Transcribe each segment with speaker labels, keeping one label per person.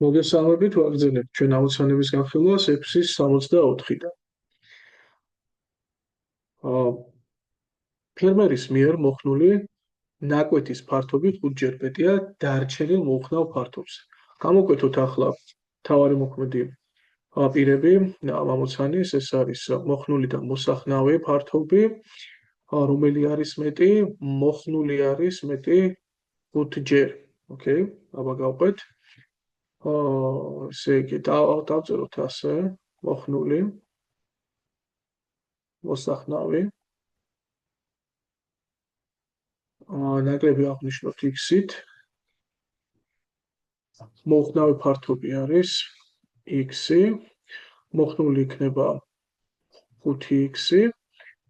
Speaker 1: მოგესალმებით, ვაგრძელებთ ჩვენ აუცანების განხილვას 6:64-დან. ფერმერის მიერ მოხნული ნაკვეთის ფართობი 5-ჯერ მეტია დარჩენილ მოუხნავ ფართობზე. გამოკვეთოთ ახლა მთავარი მოქმედი პირები ამოცანის, ეს არის მოხნული და მოსახნავი ფართობი, რომელი არის მეტი, მოხნული არის მეტი 5-ჯერ. ოკეი, აბა გავყვეთ. ესე იგი, დავწეროთ ასე, მოხნული, მოსახნავი. ნაკლები აღნიშნოთ x-ით. მოუხნავი ფართობი არის x-ი, მოხნული იქნება 5x-ი.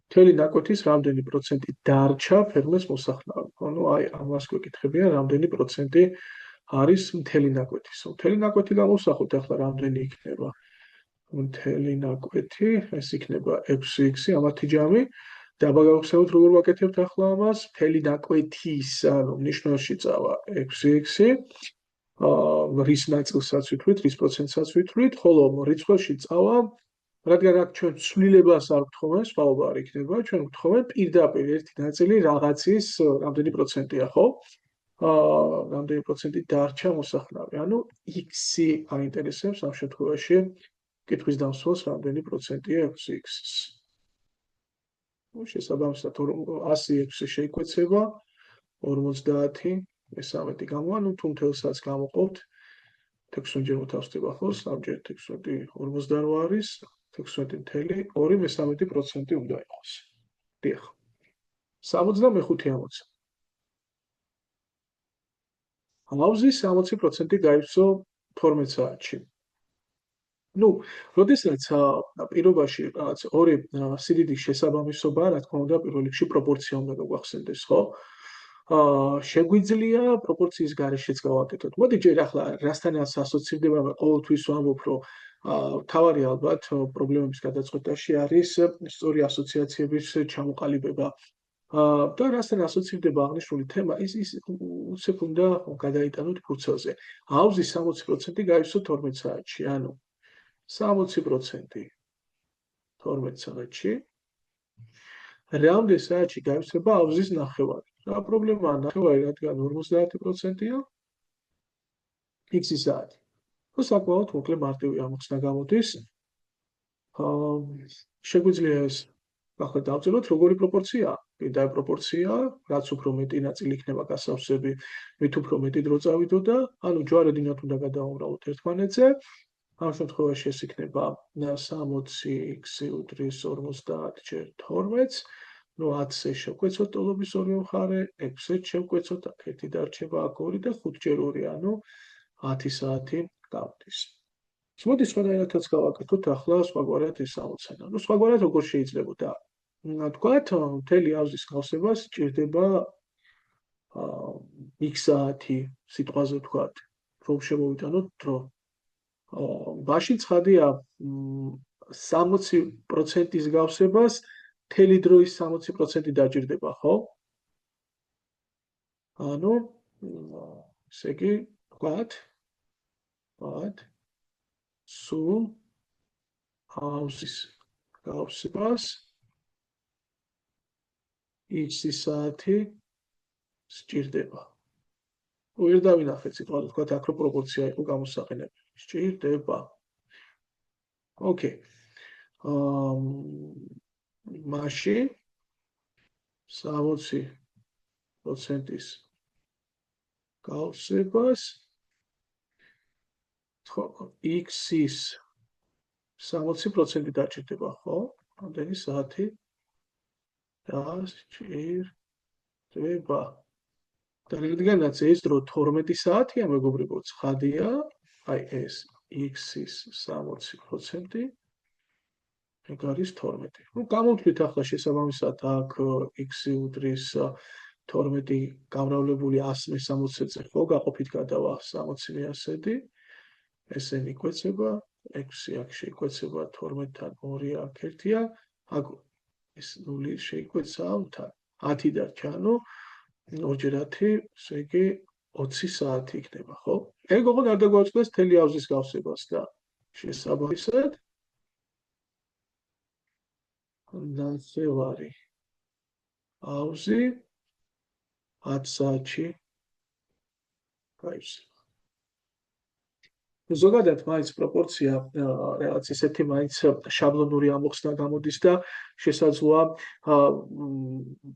Speaker 1: მთელი ნაკვეთის რამდენი პროცენტი დარჩა ფერმერს მოსახნავი? ანუ აი ამას გვეკითხებიან, რამდენი პროცენტი არის მთელი ნაკვეთის. მთელი ნაკვეთი გამოვსახოთ ახლა რამდენი იქნება. მთელი ნაკვეთი, ეს იქნება 6x-ი, ამათი ჯამი. და აბა გავხსენოთ როგორ ვაკეთებთ ახლა ამას. მთელი ნაკვეთის, ანუ ნიშნულში წავა 6x-ი. რის ნაწილსაც ვითვლით, რის პროცენტსაც ვითვლით, ხოლო რიცხვებში წავა, რადგან აქ ჩვენ ცვლილებას არ გთხოვენ, სხვაობა არ იქნება, ჩვენ გთხოვენ პირდაპირ ერთი ნაწილი რაღაცის რამდენი პროცენტია, ხო? რამდენი პროცენტი დარჩა მოსახნავი. ანუ x-ი აინტერესებს ამ შემთხვევაში კითხვის დამსვას რამდენი პროცენტია 6x-ის. შესაბამისად 100-6 შეიკვეცება 50 13 გამოვა, ნუ თუ მთელსაც გამოყოფთ 16-ჯერ მოთავსდება ხო? 3-ჯერ 16 48 არის, 16.2% უნდა იყოს. დიახ. 65 ამოცანა. აუზის 60% გაივსო 12 საათში. ნუ, როდესაც პირობაში რაღაც ორი სიდიდის შესაბამისობა, რა თქმა უნდა, პირველ რიგში პროპორცია უნდა გაგვახსენდეს, ხო? შეგვიძლია პროპორციის გარეშეც გავაკეთოთ. მოდი ჯერ ახლა რასთანაც ასოცირდება, ყოველთვის ვამბობ, რომ თავარი ალბათ პრობლემების გადაწყვეტაში არის სწორი ასოციაციების ჩამოყალიბება. და რასთან ასოცირდება აღნიშნული თემა, ის უცებ უნდა გადაიტანოთ ფურცელზე. აუზის 60% გაივსო 12 საათში, ანუ 60% 12 საათში. რამდენ საათში გაივსება აუზის ნახევარი? რა პრობლემაა ნახევარი, რადგან 50%-ია x საათი. ხო, საკმაოდ მოკლე მარტივი ამოხსნა გამოდის. შეგვიძლია ეს ახლა დავწეროთ როგორი პროპორციაა? კიდევ პროპორციაა, რაც უფრო მეტი ნაწილი იქნება გასავსები, მით უფრო მეტი დრო წავიდო და ანუ ჯვარედინად უნდა გადავამრავლოთ ერთმანეთზე. ამ შემთხვევაში ეს იქნება 60x უდრის 50 ჯერ 12-ს. ნუ 10-ზე შევკვეცოთ ტოლობის ორივე მხარე, 6-ზე შევკვეცოთ, აქ 1 დარჩება, აქ 2 და 5 ჯერ 2, ანუ 10 საათი გავდის. მოდი სხვადასხვაერათაც გავაკეთოთ ახლა სხვაგვარად ეს ამოცანა. ნუ სხვაგვარად როგორ შეიძლებოდა? თქვათ, მთელი აუზის გავსებას ჭირდება x საათი სიტყვაზე თქვათ, რომ შემოვიტანოთ დრო. ბაში ცხადია 60%-ის გავსებას მთელი დროის 60% დაჭირდება, ხო? ანუ ესე იგი თქვათ სულ აუზის გავსებას x საათი სჭირდება. ვერ დავინახეთ სიტყვაზე, თქვათ აქ რო პროპორცია იყო გამოსაყენებელი. სჭირდება. ოკეი. მაშინ 60%-ის გავსებას x-ის 60% დაჭირდება, ხო? რამდენი საათი დაჭირდება? და რადგანაც ეს დრო 12 საათია, მეგობრებო, ცხადია, აი ეს x-ის 60%, ეგ არის 12. ნუ გამოვთვლით ახლა შესაბამისად აქ x-ი უდრის 12 გამრავლებული 100-60-ზე, ხო, გაყოფით გადავა 60 100-დი. ესენი იკვეცება, 6 აქ შეიკვეცება 12-თან 2 აქ 1-ია, აქ ეს 0 შეიკვეცა თან 10 დარჩა, ანუ 2 ჯერ 10, ესე იგი 20 საათი იქნება, ხო? ეგ ოღონდ არ დაგვაწყდეს მთელი ავზის გავსებას და შესაბამისად ნახევარი ავზი 10 საათში გაივსება. ზოგადად მაინც პროპორცია რაღაც ისეთი მაინც შაბლონური ამოხსნა გამოდის და შესაძლოა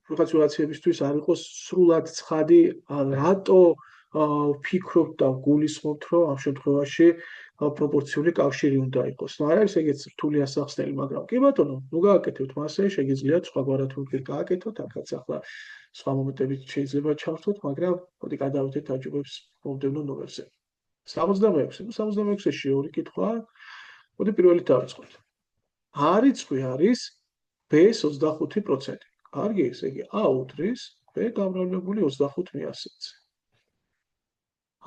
Speaker 1: ვიღაცებისთვის არ იყოს სრულად ცხადი რატო ვფიქრობ და გულისხმობთ რომ ამ შემთხვევაში პროპორციული კავშირი უნდა იყოს. ნუ არ არის ეგეც რთული ასახსნელი, მაგრამ კი ბატონო, ნუ გააკეთებთ მასე, შეგიძლიათ სხვაგვარად ვფიქრ გააკეთოთ, აქაც ახლა სხვა მომენტებით შეიძლება ჩავთვოთ, მაგრამ მოდი გადავიდეთ აჯობებს მომდევნო ნომერზე. 66. ნუ 66-ში ორი კითხვა. მოდი პირველით დავიწყოთ. არიცხვი არის B-ს 25%. კარგი, ესე იგი A უდრის B გამრავლებული 25 მიასცე.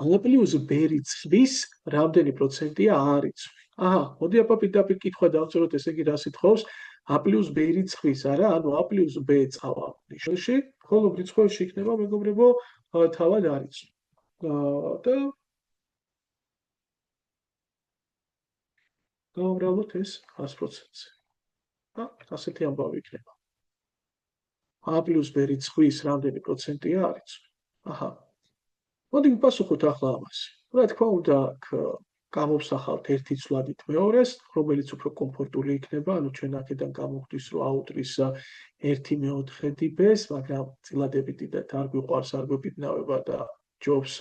Speaker 1: A პლუს B რიცხვის რამდენი პროცენტია A რიცხვი? აჰა, მოდი აბა პირდაპირ კითხვა დავწეროთ, ესე იგი რას ითხოვს? A პლუს B რიცხვის, არა, ანუ A პლუს B წავა ნიშნულში, ხოლო რიცხვებში იქნება მეგობრებო თავად არის. და გავამრავლოთ ეს 100%-ზე. ასეთი ამბავი იქნება. A პლუს B რიცხვის რამდენი პროცენტია არის? აჰა. მოდი ვიპასუხოთ ახლა ამას. რა თქმა უნდა, გამოვსახავთ ერთი ცვლადით მეორეს, რომელიც უფრო კომფორტული იქნება, ანუ ჩვენ აქედან გამოგვდის, რომ აუტრის 1/4 B-ს, მაგრამ წილადებით დიდად არ გვიყვარს, არ გვეფიქნავება და ჯობს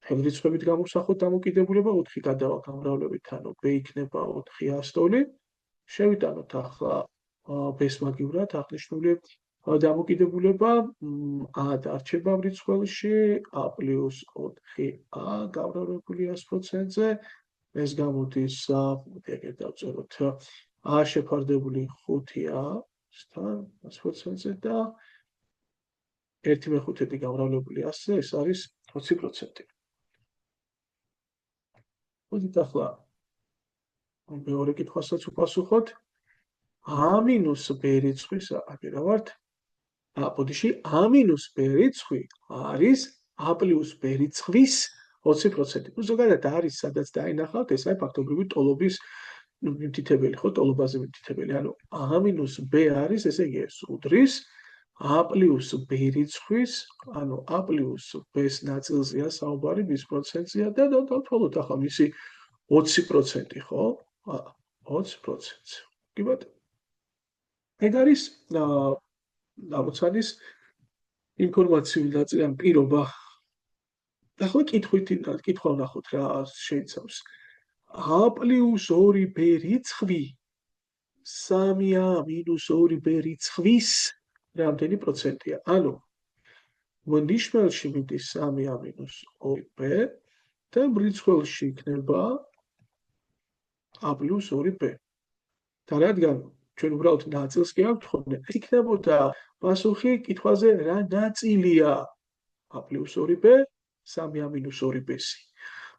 Speaker 1: რიცხვებით გამოვსახოთ დამოკიდებულება 4 გადავა გამრავლებით, ანუ B იქნება 4 ასტოლი. შევიტანოთ ახლა B-ს მაგივრად აღნიშნული დამოკიდებულება A დარჩება რიცხვში, A პლუს 4A გამრავლებული 100%-ზე, ეს გამოდის, მოდი ეგრე დავწეროთ, A შეფარდებული 5A-სთან 100%-ზე და 1/5 გამრავლებული 100-ზე, ეს არის 20%. მოდით ახლა მეორე კითხვასაც ვპასუხოთ. A მინუს B რიცხვის აკერავართ. ბოდიში A მინუს B რიცხვი არის A პლუს B რიცხვის 20%. ნუ ზოგადად არის, სადაც დაინახავთ, ეს არის ფაქტობრივი ტოლობის მიმთითებელი, ხო, ტოლობაზე მიმთითებელი. ანუ A მინუს B არის, ესე იგი ეს უდრის A პლუს B რიცხვის, ანუ A პლუს B-ს ნაწილზეა საუბარი, B-ს პროცენტზეა და დავთვალოთ ახლა მისი 20%, ხო? 20%. კი ბატონო. ეგ არის ამოცანის ინფორმაციული ნაწილი, ან პირობა. ახლა კითხვა ვნახოთ რა შეიცავს. A პლუს 2B რიცხვი 3A მინუს 2B რიცხვის რამდენი პროცენტია? ანუ ნიშნულში მიდის 3A მინუს 2B და რიცხვში იქნება A პლუს 2B. და რადგან ჩვენ უბრალოდ ნაწილს კი არ ვთხოვნე, იქნებოდა პასუხი კითხვაზე რა ნაწილია A პლუს 2B, 3A მინუს 2B-ს.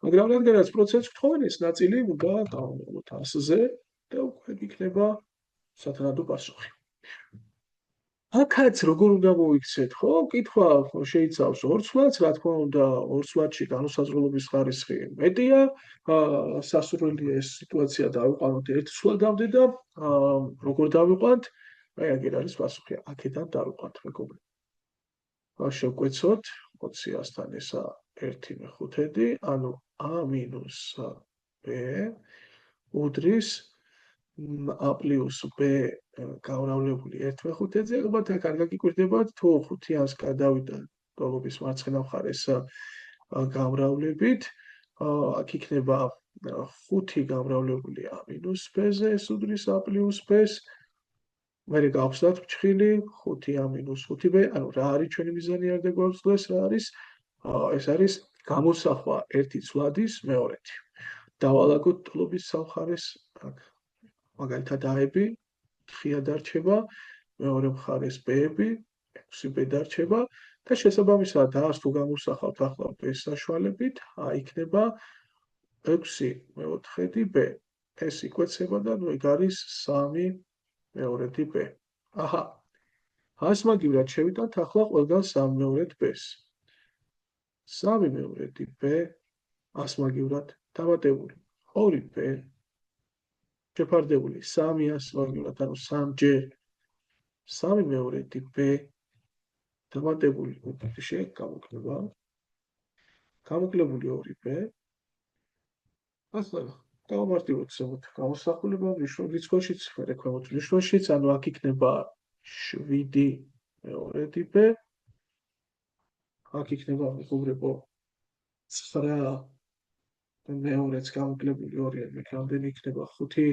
Speaker 1: მაგრამ რადგანაც პროცენტს ვთხოვენ, ეს ნაწილი უნდა დავამატოთ 100-ზე და უკვე იქნება სათანადო პასუხი. აქაც როგორ უნდა მოიქცეთ, ხო? კითხვა შეიცავს ორ ცვლადს, რა თქმა უნდა, ორ ცვლადში განუსაზღვრელობის ხარისხი მეტია. სასურველი ეს სიტუაცია დავიყვანოთ ერთ ცვლადამდე და როგორ დავიყვანთ? აი აგერ არის პასუხი, აქედან დავიყვანთ მეგობრებო. შევკვეცოთ 20-ასთან ესა 1/5, ანუ A მინუს B უდრის A პლუს B გამრავლებული 1/5-ზე, ალბათ აქ არ გაგიკვირდებათ, თუ 5-ას გადავიდა ტოლობის მარცხენა მხარეს გამრავლებით, აქ იქნება 5 გამრავლებული A მინუს B-ზე, ეს უდრის A პლუს B-ს, მერე გავხსნათ ფრჩხილი 5A მინუს 5B, ანუ რა არის ჩვენი მიზანი არ დაგვაძლეს, რა არის? ეს არის გამოსახვა ერთი ცვლადის მეორეთი. დავალაგოთ ტოლობის სამხარეს, აქ მაგალითად A-ები 4 დარჩება, მეორე მხარეს B-ები 6B დარჩება და შესაბამისად A-ს თუ გამოსახავთ ახლა B-ს საშუალებით, A იქნება 6/4B. ეს იკვეცება და ნუ ეგ არის 3/2B. აჰა. ას მაგივრად შევიტანთ ახლა ყველგან 3/2B-ს. 3/2B ასმაგივრად დამატებული 2b შეფარდებული 3 ასმაგივრად, ანუ 3-ჯერ 3 მეორედი b დამატებული უშე გამოკლებული 2b. ახლა გავამარტივოთ ზოგადად გამოსახულება რიცხვებშიც, მერე რიცხვებშიც, ანუ აქ იქნება 7 მეორედი b, აქ იქნება მეგობრებო 9 მეორეც გამოკლებული 2, ამით რამდენი იქნება 5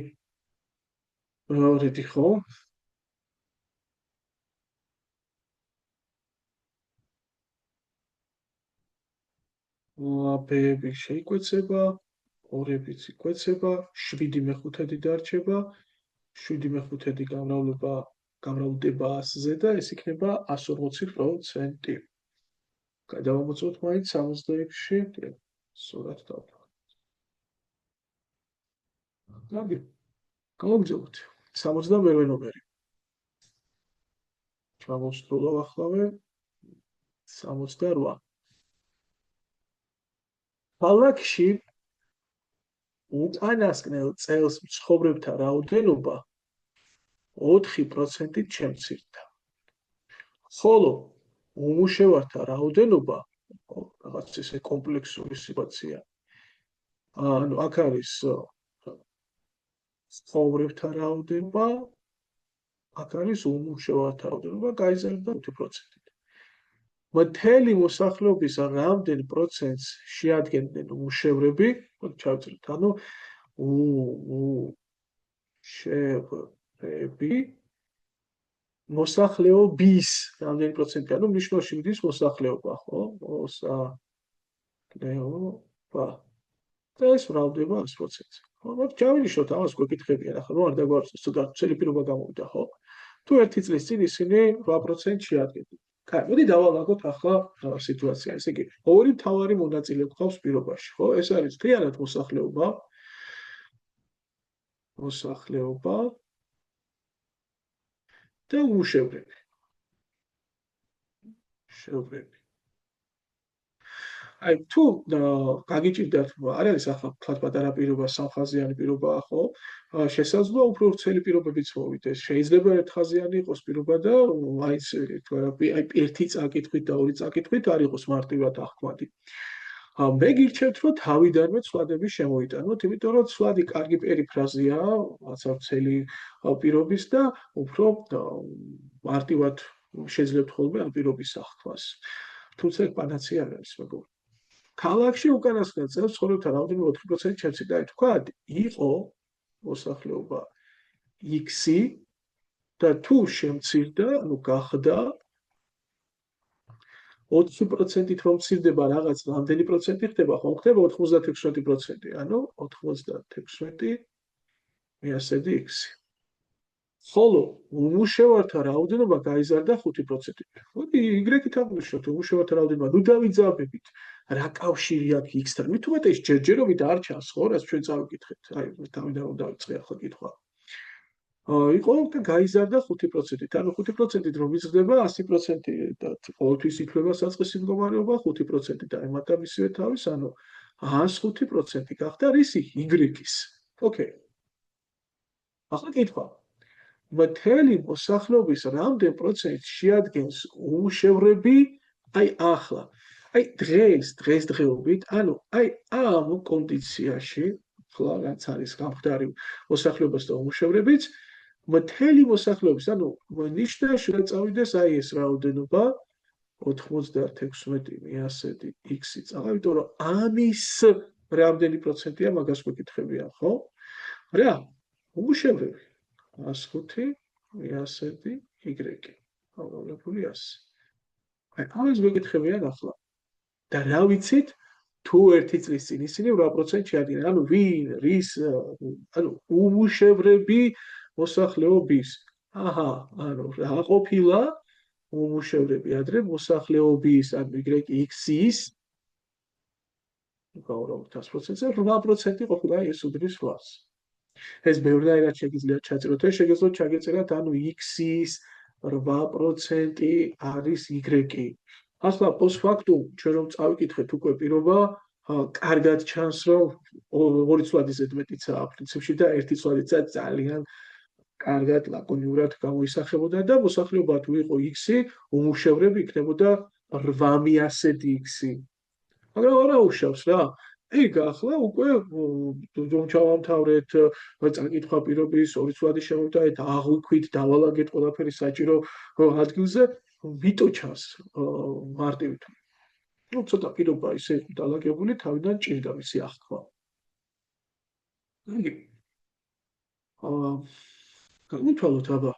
Speaker 1: მეორედი, ხო? b-ები შეიკვეცება, 2-ებიც იკვეცება, 7/5 დარჩება, 7/5 გამრავლდება 100-ზე და ეს იქნება 140%. გადავამოწმოთ მაინც 66-ში, სურათ დავთვალოთ. კარგი. გავაგზავნოთ 68 ნომერი. ჩამოვსრულავახლავე 68. ქალაქში უკანასკნელ წელს მცხოვრებთა რაოდენობა 4%-ით შემცირდა. ხოლო უმუშევართა რაოდენობა რაღაც ესე კომპლექსური სიტუაცია. ანუ აქ არის მცხოვრებთა რაოდენობა, აქ არის უმუშევართა რაოდენობა, გაიზარდა 5%-ით. მთელი მოსახლეობის რამდენ პროცენტს შეადგენდნენ უმუშევრები? ჩავწერეთ, ანუ უმუშევრები მოსახლეობის რამდენი პროცენტი, ანუ მნიშვნელში მიდის მოსახლეობა, ხო? მოსახლეობა. და ეს მრავლდება 100%-ს. ხო, მოდი ჩავინიშნოთ ამას გვეკითხებიან, ახლა რომ არ დაგვარწმუნოს, თუ ცელი პირობა გამოვიდა, ხო? თუ ერთი წლის წინ ისინი 8% შეადგენდნენ. კაი, მოდი დავალაგოთ ახლა სიტუაცია. ესე იგი, ორი მთავარი მონაწილე გვყავს პირობაში, ხო? ეს არის მთლიანად მოსახლეობა და უმუშევრები. აი, თუ გაგიჭირდათ, არ არის ახლა თქვა პატარა პირობა, სამხაზიანი პირობაა, ხო? შესაძლოა უფრო ვრცელი პირობებიც მოვიდეს. შეიძლება ერთხაზიანი იყოს პირობა და მაინც აი ერთი წაკითხვით და ორი წაკითხვით არ იყოს მარტივად აღქმადი. მე გირჩევთ, რომ თავიდანვე ცვლადები შემოიტანოთ, იმიტომ რომ ცვლადი კარგი პერიფრაზია, რაცა ვრცელი პირობის და უფრო მარტივად შეძლებთ ხოლმე ამ პირობის აღქმას. თუმცა ეს პანაცეა არ არის, მეგობრებო. ქალაქში უკანასკნელ წელს ცხოვრებთა რაოდენობა 4%-ით შემცირდა. აი თქვა, იყო მოსახლეობა X-ი და თუ შემცირდა, ანუ გახდა 20%-ით რომ მცირდება რაღაც, რამდენი პროცენტი ხდება? ხო, ხდება 96%, ანუ 96 მიასედი X-ი. ხოლო უმუშევართა რაოდენობა გაიზარდა 5%-ით. მოდი Y-ით აღვნიშნოთ უმუშევართა რაოდენობა. ნუ დავიძაბებით. რა კავშირი აქვს X-თან? მით უმეტეს ჯერჯერობით არ ჩანს, ხო, რაც ჩვენ წავიკითხეთ. აი, თავიდან რომ დავიწყე ახლა კითხვა. იყო და გაიზარდა 5%-ით. ანუ 5%-ით რომ იზრდება 100% და ყოველთვის ითვლება საწყისი მდგომარეობა, 5% დაემატა მისივე თავის, ანუ 105% გახდა რისი? Y-ის. ოკეი. ახლა კითხვა. მთელი მოსახლეობის რამდენ პროცენტს შეადგენს უმუშევრები? აი ახლა. აი დღესდღეობით, ანუ აი ამ კონდიციაში, ახლა რაც არის გამხდარი მოსახლეობას და უმუშევრებიც, მთელი მოსახლეობის, ანუ ნიშნა შეიძლება წავიდეს აი ეს რაოდენობა 96 მიასედი X-ი წავა, იმიტომ რომ ამის რამდენი პროცენტია მაგას გვეკითხებიან, ხო? რა? უმუშევრები 105 მიასედი Y. აუცილებლად 100. აი, ამას გვეკითხებიან ახლა. და რა ვიცით, თუ ერთი წლის წინ ისინი 8% შეადგენენ, ანუ ვინ, რის, ანუ უმუშევრები მოსახლეობის. აჰა, ანუ რა ყოფილა უმუშევრები ადრე მოსახლეობის, ანუ Y-X-ის გავურავთ 100%-ზე 8% ყოფილა ეს უდრის 8-ს. ეს ბევრნაირად შეგიძლიათ ჩაწეროთ, ეს შეგეძლოთ ჩაგეწერათ, ანუ X-ის 8% არის Y. ახლა პოსტფაქტუმ ჩვენ რომ წავიკითხეთ უკვე პირობა, კარგად ჩანს, რომ ორი ცვლადის ზედმეტიცაა პრინციპში და ერთი ცვლადიცა ძალიან კარგად ლაკონიურად გამოისახებოდა და მოსახლეობა თუ იყო x-ი, უმუშევრები იქნებოდა 800-დი x-ი. მაგრამ არა უშავს რა. ეგ ახლა უკვე რომ ჩავამთავრეთ წაკითხვა პირობის ორი ცვლადის შემოგვიდაეთ, აღვიქვით, დავალაგეთ ყველაფერი საჭირო ადგილზე, ვიტო ჩანს მარტივით. ну ცოტა პირობა ისე დალაგებული თავიდან ჭირდა მისი აღქვა. განვითვალოთ აბა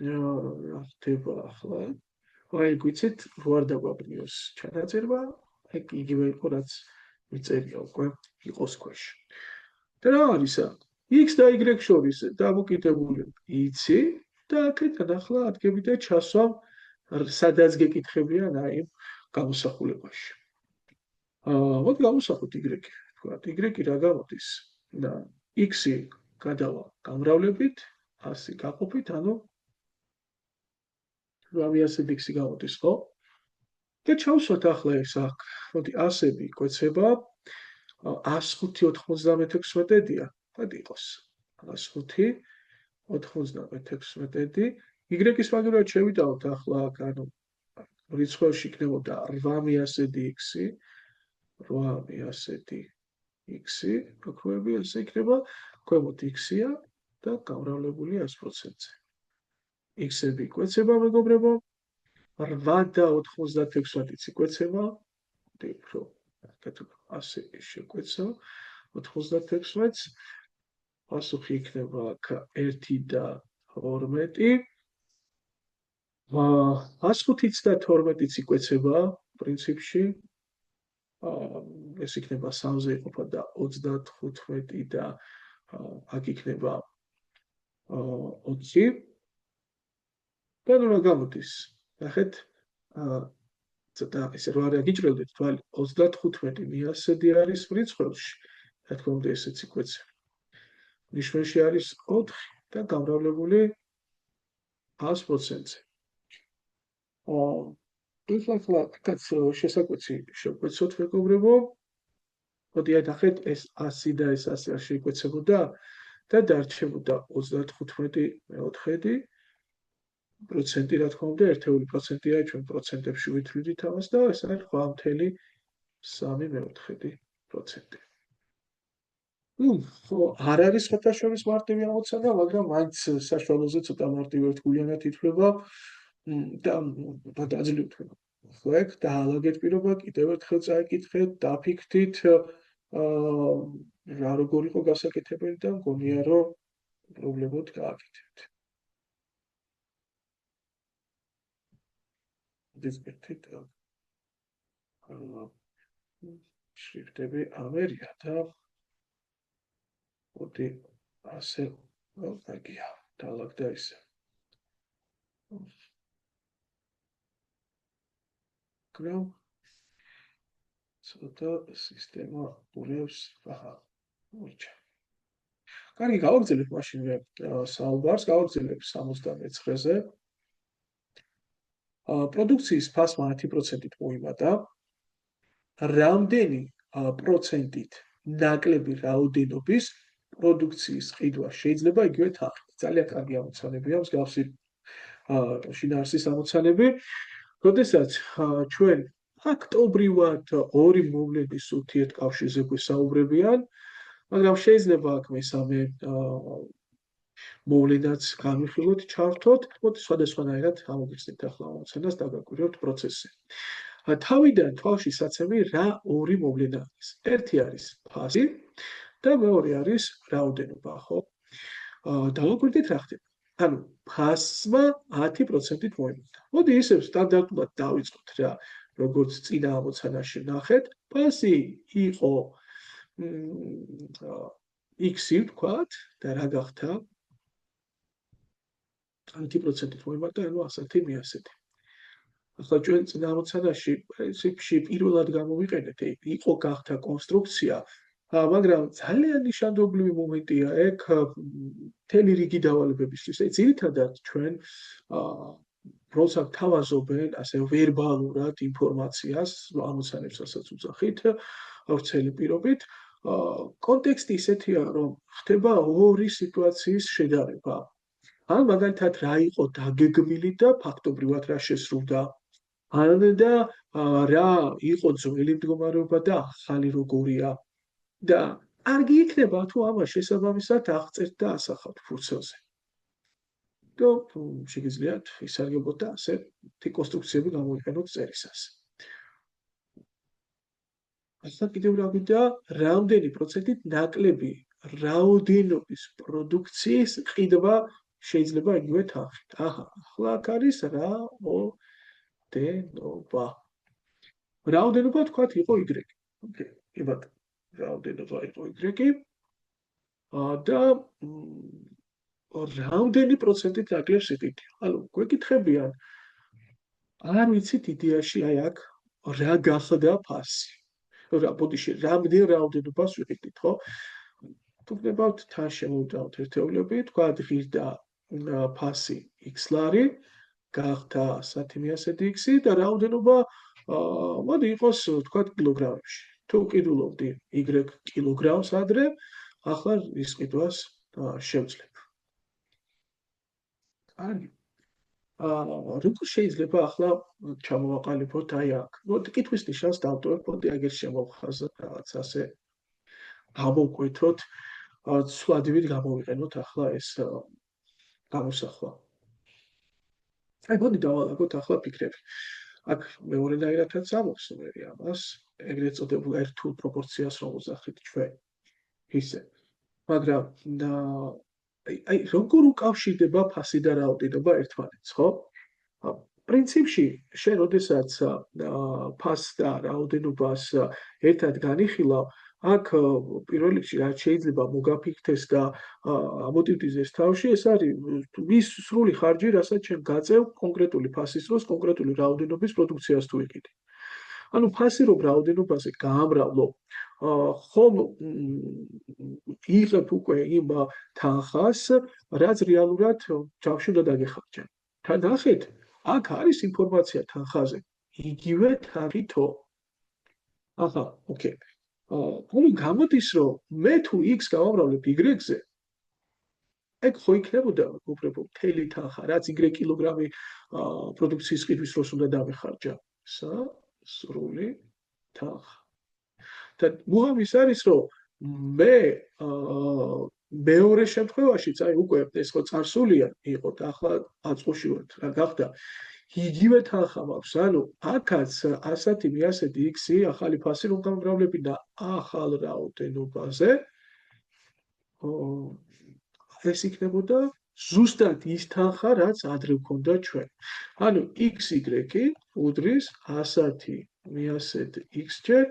Speaker 1: რა ხდება ახლა. აი გვიცით რო არ დაგვაბნიოს ჩანაწერვა, ეგ იგივე იყო რაც მიწერია უკვე იყოს ქვეშ. და რა არის აქ? x და y შორის დამოკიდებული იცი და აქედან ახლა ადგები და ჩასვამ სადაც გეკითხებიან აი გამოსახულებაში. მოდი გამოსახოთ y. თქვათ y რა გამოდის? და x-ი გადავა გამრავლებით, 100 გაყოფით, ანუ 800 x-ი გამოდის, ხო? და ჩავსვათ ახლა ეს აქ. მოდი 100-ები კვეცება 105.96-დია. მოდი იყოს 105.96-დი. y-ის მაგალითად შევიდაოთ ახლა აქ, ანუ რიცხვებში იქნებოდა 800-დი x-ი, 800-დი x-ი, მოქმედი ესე იქნება, ქვემოთ x-ია და გამრავლებული 100%-ზე. x-ები კვეცება, მეგობრებო, 8 და 96-იც იკვეცება, უფრო ასე შეკვეცა 96-ს, პასუხი იქნება აქ 1 და 12. 105-იც და 12-იც იკვეცება პრინციპში. ეს იქნება 3-ზე იყოფა და 35 და აქ იქნება 20. და ნუ რა გამოდის? ნახეთ, ცოტა ესე რა არ გიჭრელდეთ თვალი 35 100-დი არის რიცხვებში. რა თქმა უნდა ესეც იკვეცება. ნიშნულში არის 4 და გამრავლებული 100%-ზე. ახლა კაც შესაკვეცი შევკვეცოთ, მეგობრებო. მოდი ნახეთ, ეს 100 და ეს 100 არ შეიკვეცებოდა და დარჩებოდა 35/4 პროცენტი, რა თქმა უნდა, ერთეული პროცენტია, ჩვენ პროცენტებში ვითვლით ამას და ეს არის 8.3%. არ არის სხვათა შორის მარტივი ამოცანა, მაგრამ მაინც საშუალოზე ცოტა მარტივ ერთგულიანად ითვლება და დაძლევთ. ხო, ეგ დაალაგეთ პირობა, კიდევ ერთხელ წაიკითხეთ, დაფიქრდით, რა როგორ იყო გასაკეთებელი და მგონია, რომ პრობლემოდ გააკეთებთ. დისკრეტით შრიფტები ამერია და მოდი ასე მაგია დაალაგდა ისე. კრამ ცოტა სისტემა ურევს ახლა მოიჭა. კარგი, გავაგრძელებ მაშინვე საუბარს, გავაგრძელებ 69-ზე. პროდუქციის ფასმა 10%-ით მოიმატა. რამდენი პროცენტით ნაკლები რაოდენობის პროდუქციის ყიდვა შეიძლება იგივე თანხით? ძალიან კარგი ამოცანებია, მსგავსი შინაარსის ამოცანები. როდესაც ჩვენ ფაქტობრივად ორი მოვლენის ურთიერთკავშირზე გვესაუბრებიან, მაგრამ შეიძლება აქ მესამე მოვლენაც განვიხილოთ, ჩართოთ, მოდი სხვადასხვანაირად ამოგიხსნით ახლა ამოცანას და გავაკვიროთ პროცესზე. თავიდან თვალში საცემი რა ორი მოვლენა არის. ერთი არის ფასი და მეორე არის რაოდენობა, ხო? დავაკვირდით რა ხდება. ანუ ფასმა 10%-ით მოიმატა. მოდი ისევ სტანდარტულად დავიწყოთ რა, როგორც წინა ამოცანაში ნახეთ. ფასი იყო x-ი ვთქვათ და რა გახდა? 10%-ით მოიმატა, ანუ 100-100. ახლა ჩვენ წინა ამოცანაში პრინციპში პირველად გამოვიყენეთ, იყო გახდა კონსტრუქცია, მაგრამ ძალიან ნიშანდობლივი მომენტია ეგ მთელი რიგი დავალებებისთვის. ძირითადად ჩვენ როცა თავაზობენ ასე ვერბალურად ინფორმაციას, ამოცანებსაც უძახით, ვრცელი პირობით, კონტექსტი ისეთია, რომ ხდება ორი სიტუაციის შედარება. ან მაგალითად რა იყო დაგეგმილი და ფაქტობრივად რა შესრულდა, ან და რა იყო ძველი მდგომარეობა და ახალი როგორია. და კარგი იქნება თუ ამას შესაბამისად აღწერთ და ასახავთ ფურცელზე. და შეგიძლიათ ისარგებლოთ და ასეთი კონსტრუქციები გამოიყენოთ წერისას. ახლა კიდევ რა გვინდა, რამდენი პროცენტით ნაკლები რაოდენობის პროდუქციის ყიდვა შეიძლება იგივე თანხით. აჰა, ახლა აქ არის რაოდენობა. რაოდენობა თქვათ იყო y. ოკეი, კი ბატონო. რაოდენობა იყო y და რამდენი პროცენტით ნაკლებს იყიდია. ანუ გვეკითხებიან, არ ვიცით იდეაში აი აქ რა გახდა ფასი. ბოდიში რამდენ რაოდენობას ვიყიდით, ხო? თუ გნებავთ თან შემოვდავთ ერთეულები, თქვათ ღირდა ფასი x ლარი, გახდა სანტიმეტრზე x და რაოდენობა მოდი იყოს თქვათ კილოგრამებში. თუ ვყიდულობდი y კილოგრამს ადრე, ახლა ის ყიდვას შევძლებ. კარგი. როგორ შეიძლება ახლა ჩამოვაყალიბოთ აი აქ? მოდი კითხვის ნიშანს დავტოვებ, მოდი აგერ შემოვხაზოთ რაღაც ასე გამოვკვეთოთ, ცვლადივით გამოვიყენოთ ახლა ეს გამოსახვა. აი მოდი დავალაგოთ ახლა ფიქრები. აქ მეორენაირადაც ამოვსვერი ამას, ეგრეთ წოდებულ ერთულ პროპორციას რომ უძახით ჩვენ. ისე. მაგრამ აი როგორ უკავშირდება ფასი და რაოდენობა ერთმანეთს, ხო? პრინციპში შენ როდესაც ფასს და რაოდენობას ერთად განიხილავ, აქ პირველ რიგში რაც შეიძლება მოგაფიქრდეს და ამოტივტიზდეს თავში, ეს არის ის სრული ხარჯი, რასაც შენ გაწევ კონკრეტული ფასის დროს, კონკრეტული რაოდენობის პროდუქციას თუ იყიდე. ანუ ფასი რომ რაოდენობაზე გაამრავლო, ხომ იღებ უკვე იმ თანხას, რაც რეალურად ჯამში უნდა დაგეხარჯა. თან ნახეთ, აქ არის ინფორმაცია თანხაზე, იგივე თანხითო. აჰა, ოკეი. ანუ გამოდის, რომ მე თუ x გავამრავლებ y-ზე, ეგ ხო იქნებოდა უბრალოდ მთელი თანხა, რაც y კილოგრამი პროდუქციის ყიდვის დროს უნდა დავეხარჯა. სრული თანხა. და მუღამი ის არის, რომ მე მეორე შემთხვევაშიც, აი უკვე ეს ხო წარსულია იყო და ახლა აწყოში ვართ, რა გახდა? იგივე თანხა მაქვს, ანუ აქაც 100 100 x-ი ახალი ფასი რომ გამრავლებინა ახალ რაოდენობაზე, ეს იქნებოდა ზუსტად ის თანხა, რაც ადრე გვქონდა ჩვენ. ანუ xy უდრის 100 100 x-ჯერ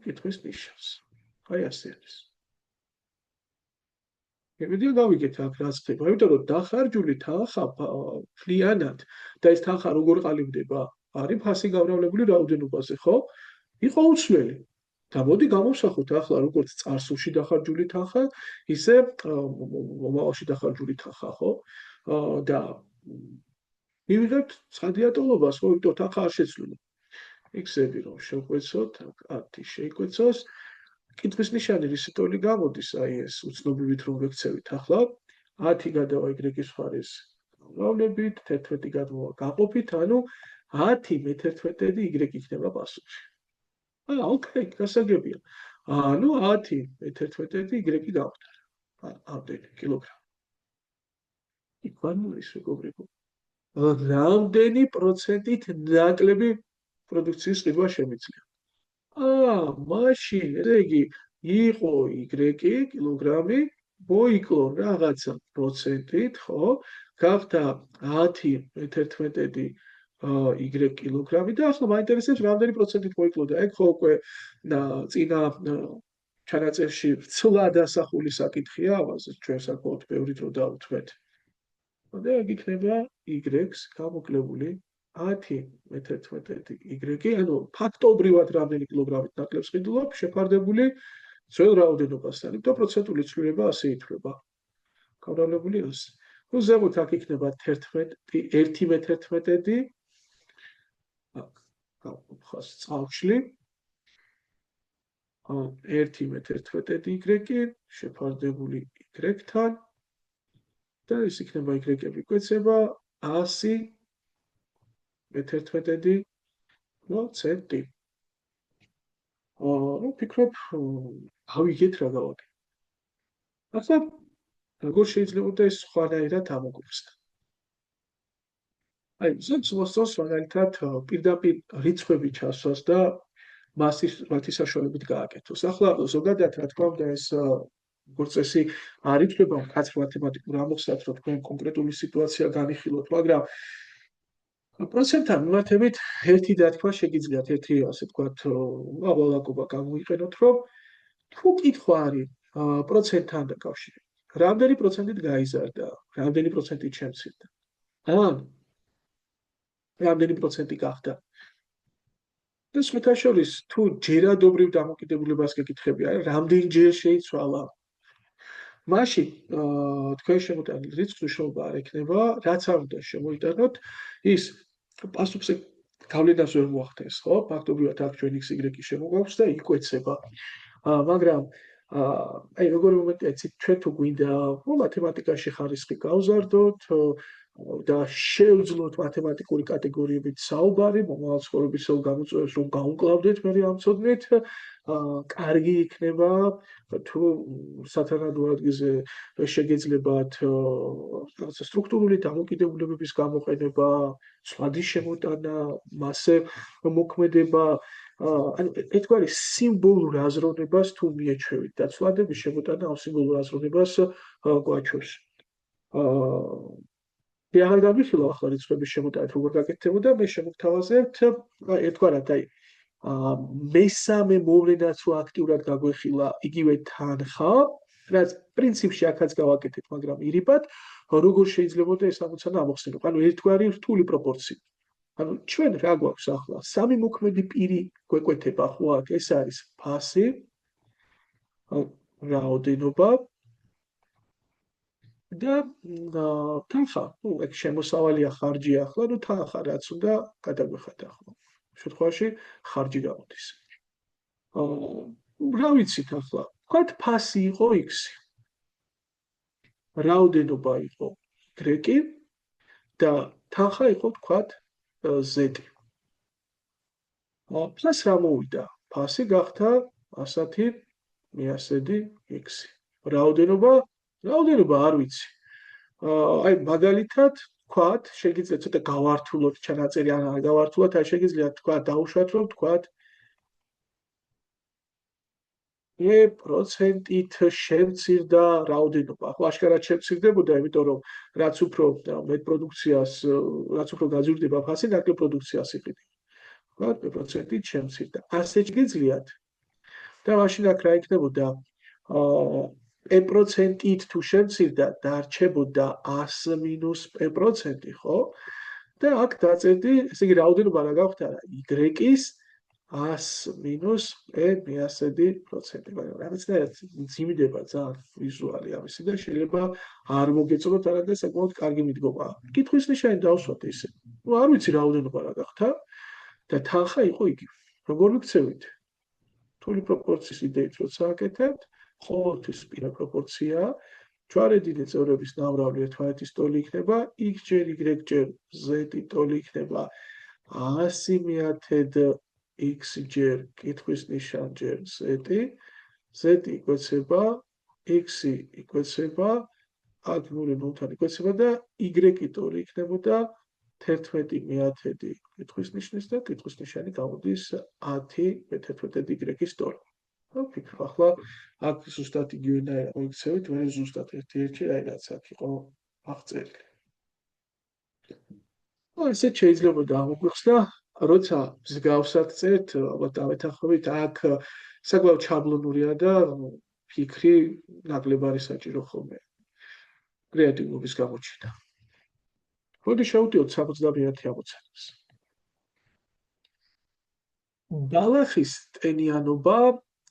Speaker 1: კითხვის ნიშანს. აი ასე არის. მივიდია გავიგეთ აქ რაც ხდება, იმიტომ რომ დახარჯული თანხა ფლიანად და ეს თანხა როგორ ყალიბდება? არის ფასი გამრავლებული რაოდენობაზე, ხო? იყო უცვლელი. და მოდი გამოვსახოთ ახლა როგორც წარსულში დახარჯული თანხა, ისე მომავალში დახარჯული თანხა, ხო? და მივიღებთ ცხადიატოლობას, ხო, იმიტომ თანხა არ შეცვლილა. x-ები რომ შევკვეცოთ, 10 შეიკვეცოს, კითხვის ნიშანი რისიტოლი გამოდის, აი ეს უცნობივით რომ ვექცევით ახლა, 10 გადავა y-ის მხარეს გამავლებით, 11 გადავა გაყოფით, ანუ 10 მე-11 y იქნება პასუხი. ოკეი, გასაგებია. ანუ 10 მე-11 y გავხდარა. ამდენი კილოგრამი. იქ ის მეგობრებო. რამდენი პროცენტით ნაკლები პროდუქციის ყიდვა შემიძლია? მაშინ, ესე იგი, იყო y კილოგრამი, მოიკლო რაღაცა პროცენტით, ხო? გახდა 10 მე-11 y კილოგრამი და ახლა მაინტერესებს რამდენი პროცენტით მოიკლოდა. ეგ ხო უკვე წინა ჩანაწერში ცვლად ასახული საკითხია, ამაზე ჩვენ საკმაოდ ბევრი დრო დავუთმეთ. და ეგ იქნება y-ს გამოკლებული 10 მე-11 y, ანუ ფაქტობრივად რამდენი კილოგრამით ნაკლებს ყიდულობ, შეფარდებული ძველ რაოდენობასთან. იმიტომ პროცენტული ცვლილება ასე ითვლება. გამრავლებული ასე. თუ ზემოთ აქ იქნება 11, 1/11, აქ გავხოს წყალში 1/11 შეფარდებული y-თან და ის იქნება y-ები გვეცება 100/11 ცენტი. ну ფიქრობ გავიგეთ რა გავაკეთე. ახლა როგორ შეიძლება ეს სხვანაირად ამოგვიხსნა? აი ზოგ მოსწონს მაგალითად პირდაპირ რიცხვები ჩასვას და მათი საშუალებით გააკეთოს. ახლა ზოგადად რა თქმა უნდა ეს როგორც წესი არ ითვლება მკაცრ მათემატიკურ ამოხსნას, რომ თქვენ კონკრეტული სიტუაცია განიხილოთ, მაგრამ პროცენტთან მიმართებით ერთი დათქმა შეგიძლიათ, ერთი ასე ვთქვათ, ავალაკობა გამოიყენოთ, რომ თუ კითხვა არის პროცენტთან დაკავშირებით, რამდენი პროცენტით გაიზარდა, რამდენი პროცენტით შემცირდა, ან რამდენი პროცენტი გახდა. და სხვათა შორის, თუ ჯერადობრივ დამოკიდებულებას გეკითხები, აი რამდენჯერ შეიცვალა, მაშინ თქვენ შემოტანილი რიცხვი მნიშვნელობა არ ექნება, რაც არ უნდა შემოიტანოთ, ის პასუხზე გავლენას ვერ მოახდენს, ხო? ფაქტობრივად აქ ჩვენ x, y შემოგვაქვს და იკვეცება. მაგრამ აი როგორი მომენტია, იცით, ჩვენ თუ გვინდა მათემატიკაში ხარისხი გავზარდოთ და შევძლოთ მათემატიკური კატეგორიებით საუბარი, მომავალ ცხოვრებისეულ გამოწვევებს რომ გაუკლავდეთ მე ამ ცოდნით, კარგი იქნება თუ სათანადო ადგილზე შეგეძლებათ რაღაცა სტრუქტურული დამოკიდებულებების გამოყენება, ცვლადის შემოტანა, მასე მოქმედება, ანუ ერთგვარი სიმბოლურ აზროვნებას თუ მიეჩვევით და ცვლადების შემოტანა ამ სიმბოლურ აზროვნებას გვაჩვევს. აღარ გამიხილავ ახლა რიცხვების შემოტანით როგორ გაკეთდებოდა, მე შემოგთავაზებთ ერთგვარად აი მესამე მოვლენაც რო აქტიურად გაგვეხილა იგივე თანხა, რაც პრინციპში აქაც გავაკეთეთ, მაგრამ ირიბად როგორ შეიძლება ეს ამოცანა ამოხსნილიყო. ანუ ერთგვარი რთული პროპორცია. ანუ ჩვენ რა გვაქვს ახლა? სამი მოქმედი პირი გვეკვეთება, ხო აქ ეს არის ფასი, რაოდენობა და თანხა. ну ეგ შემოსავალია ხარჯი ახლა, ну თანხა რაც უნდა გადაგვეხადა ახლა. შემთხვევაში ხარჯი გამოდის. რა ვიცით ახლა? ვთქვათ ფასი იყო x. რაოდენობა იყო y და თანხა იყო ვთქვათ z. ფლას რა მოვიდა? ფასი გახდა 100/100 x. რაოდენობა არ ვიცი. აი მაგალითად ვთქვათ, შეგიძლიათ ცოტა გავართულოთ ჩანაწერი, ან არ გავართულოთ, აი შეგიძლიათ თქვა დაუშვათ, რომ ვთქვათ პროცენტით შემცირდა რაოდენობა. ახლა აშკარად შემცირდებოდა, იმიტომ რომ რაც უფრო მეტ პროდუქციას, რაც უფრო გაძვირდება ფასი, ნაკლებ პროდუქციას იყიდებს. ვთქვათ, პროცენტით შემცირდა. ასე შეგიძლიათ. და მაშინ აქ რა იქნებოდა? p%-ით თუ შემცირდა, დარჩებოდა 100-p%, ხო? და აქ დაწერდი, ესე იგი რაოდენობა რა გავხდა? y-ის 100-p%. მაგრამ რაღაცნაირად ძიმდება ძალიან ვიზუალი ამისი და შეიძლება არ მოგეწონოთ, არამედ საკმაოდ კარგი მიდგომა. კითხვის ნიშანი დავსვათ ისე. ну არ ვიცი რაოდენობა რა გახდა და თანხა იყო იგივე. როგორ ვიქცევით? რთული პროპორციის იდეით როცა აკეთებთ, ყოველთვის პირა პროპორცია, ჯვარედინე წევრების ნამრავლი ერთმანეთის ტოლი იქნება, x ჯერ y ჯერ z ტოლი იქნება 100/100 x ჯერ კითხვის ნიშანი ჯერ z, z იკვეცება, x იკვეცება, აქ ნული ნულთან იკვეცება და y ტოლი იქნებოდა 11/100 კითხვის ნიშნის და კითხვის ნიშანი გამოდის 10/11 y-ის ტოლი. ვფიქრობ, ახლა აქ ზუსტად იგივენაირად მოიქცევით, მე ზუსტად ერთ-ერთი აი რაც აქ იყო აღწერილი. ესე შეიძლება გამოგვიხსნა, როცა მსგავსად წერთ, ალბათ ამეთანხმებით, აქ საკმაოდ შაბლონურია და ფიქრი ნაკლებ არის საჭირო ხოლმე კრეატიულობის გამოჩენა. მოდი შევდიოთ 71 ამოცანას. ბალახის ტენიანობა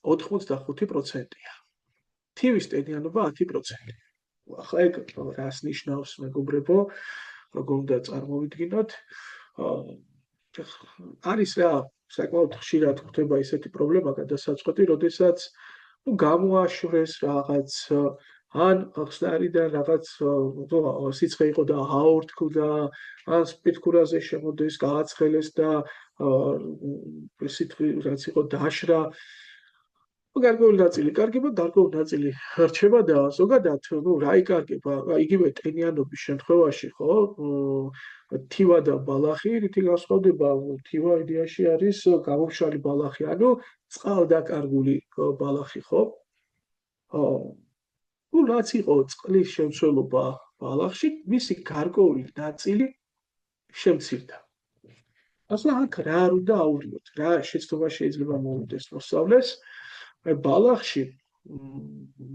Speaker 1: 85%-ია. თივის ტენიანობა 10%. ახლა ეგ რას ნიშნავს, მეგობრებო, როგორ უნდა წარმოვიდგინოთ? არის რა, საკმაოდ ხშირად ხდება ისეთი პრობლემა გადასაწყვეტი, როდესაც გამოაშვრეს რაღაც ან ხსნარიდან რაღაც სიცხე იყო და აორთქლდა, ან სპირტკურაზე შემოდეს, გააცხელეს და სიტყვი რაც იყო დაშრა. გარკვეული ნაწილი კარგება, გარკვეული ნაწილი რჩება და ზოგადად, რა იკარგება, იგივე ტენიანობის შემთხვევაში, ხო? თივა და ბალახი, რითი განსხვავდება, თივა იდეაში არის გამომშრალი ბალახი, ანუ წყალდაკარგული ბალახი, ხო? რაც იყო წყლის შემცველობა ბალახში, მისი გარკვეული ნაწილი შემცირდა. ახლა აქ რა არ უნდა აურიოთ, რა შეცდომა შეიძლება მოვიდეს მოსწავლეს? ბალახში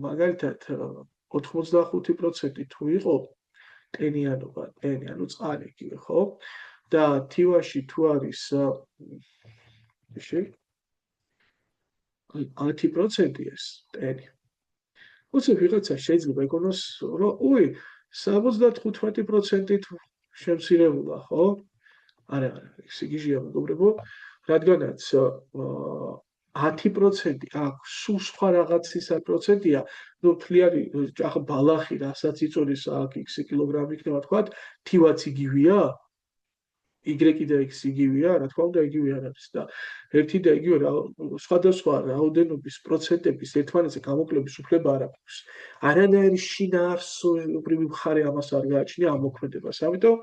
Speaker 1: მაგალითად 85% თუ იყო ტენიანობა, ტენი, ანუ წყალი იგივე, ხო? და თივაში თუ არის 10% ეს ტენი. უცებ ვიღაცა შეიძლება იგონოს, რომ 75%-ით შემცირებულა, ხო? არა, ეს იგიჟია, მეგობრებო, რადგანაც 10% აქვს, სულ სხვა რაღაცის პროცენტია, ნუ თლიანი ახლა ბალახი, რასაც იწოდის აქ x კილოგრამი იქნება, თქვა, თივაც იგივეა, y და x იგივეა, რა თქმა უნდა, იგივე არ არის და ერთი და იგივე სხვადასხვა რაოდენობის პროცენტების ერთმანეთზე გამოკლების უფლება არ აქვს. არანაირი შინაარსობრივი მხარე ამას არ გააჩნია ამ მოქმედებას. ამიტომ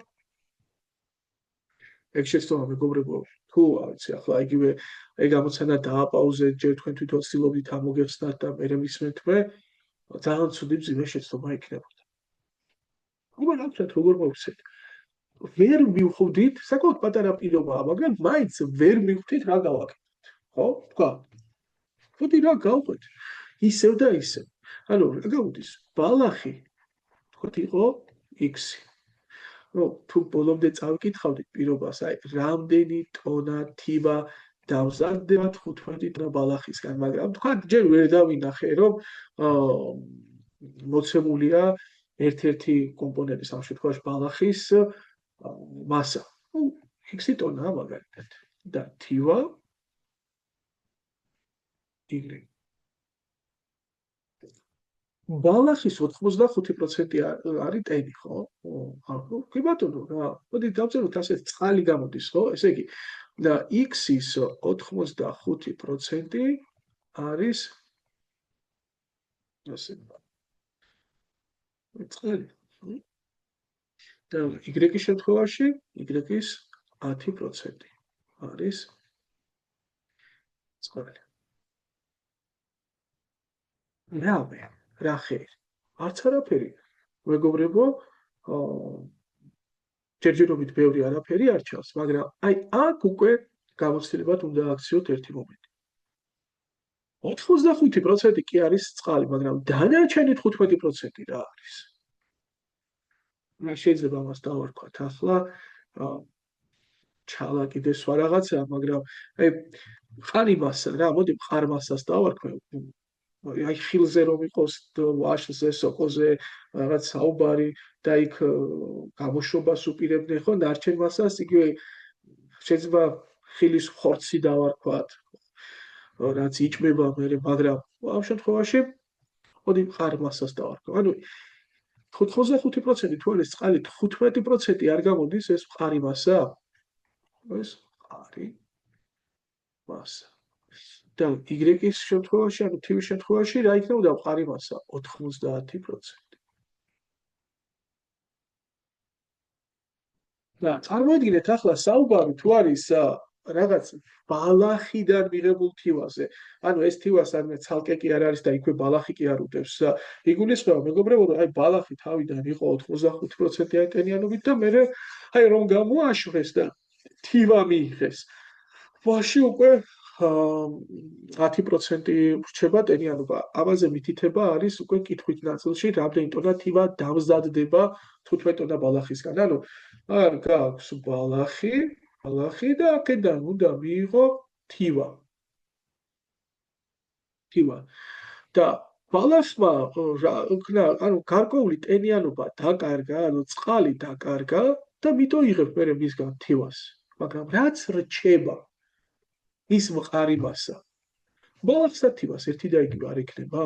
Speaker 1: ეგ შეცდომა, მეგობრებო, თუ არიცი, ახლა იგივე ეგ ამოცანა დააპაუზეთ, ჯერ თქვენ თვითონ ცდილობდით ამოგეხსნათ და მე მისმენთ მე, ძალიან ცუდი მძიმე შეცდომა იქნებოდა. უბრალოდ როგორ მოვცეთ? ვერ მივხვდით, საკმაოდ პატარა პირობაა, მაგრამ მაინც ვერ მივხვდით რა გავაკეთოთ. ხო? თქვა. ხოდი რა გავყვეთ? ისევ და ისევ. ანუ რა გავუდის? ბალახი თქვათ იყო x. თუ ბოლომდე წავკითხავდით პირობას, აი, რამდენი ტონა თივა დავზარდება 15 ტონა ბალახისგან, მაგრამ თქვათ ჯერ ვერ დავინახე, რომ მოცემულია ერთ-ერთი კომპონენტის, ამ შემთხვევაში ბალახის მასა. x ტონაა მაგალითად და თივა y. ბალახის 85% არის ტენი, ხო? კი ბატონო, რა. მოდი დავწეროთ ასე, წყალი გამოდის, ხო? ესე იგი, და x-ის 85% არის ასე. წყალი. და y-ის შემთხვევაში, y-ის 10% არის წყალი. რამე, რა ხեր? არც არაფერი. მეგობრებო, ჯერჯერობით ბევრი არაფერი არ ჩანს, მაგრამ აი აქ უკვე გამოცდილებად უნდა აქციოთ ერთი მომენტი. 85% კი არის წყალი, მაგრამ დანარჩენი 15% რა არის? შეიძლება ამას დავარქვათ ახლა ჩალაკიდე სხვა რაღაცა, მაგრამ აი მყარი მასა რა, მოდი მყარ მასას დავარქვე. აი ხილზე რომ იყოს ვაშლზე, სოკოზე რაღაც საუბარი და იქ გამოშვებას უპირებდნენ, ხო, დარჩენ მასას იგივე შეიძლება ხილის ხორცი დავარქვათ, რაც იჭმება მერე, მაგრამ ამ შემთხვევაში მოდი მყარ მასას დავარქვე. ანუ 85% თუ არის წყალი, 15% არ გამოდის ეს მყარი მასა? ეს მყარი მასა. და y-ის შემთხვევაში, ანუ თივის შემთხვევაში რა იქნებოდა მყარი მასა? 90%. და წარმოიდგინეთ ახლა საუბარი თუ არის რაღაც ბალახიდან მიღებულ თივაზე. ანუ ეს თივას არამედ ცალკე კი არ არის და იქვე ბალახი კი არ უდევს. იგულისხმება, მეგობრებო, რომ აი ბალახი თავიდან იყო 85%-იანი ტენიანობით და მე აი რომ გამოაშვეს და თივა მიიღეს. ვაში უკვე 10% რჩება ტენიანობა. ამაზე მითითება არის უკვე კითხვით ნაწილში, რამდენი ტონა თივა დამზადდება 15 ტონა ბალახისგან. ანუ არ გაქვს ბალახი და აქედან უნდა მიიღო თივა. და ბალახმა ანუ გარკვეული ტენიანობა დაკარგა, ანუ წყალი დაკარგა და მიტო იღებ მე მისგან თივას. მაგრამ რაც რჩება ის მყარი მასა. ბალახსა თივას ერთი და იგივე არ იქნება?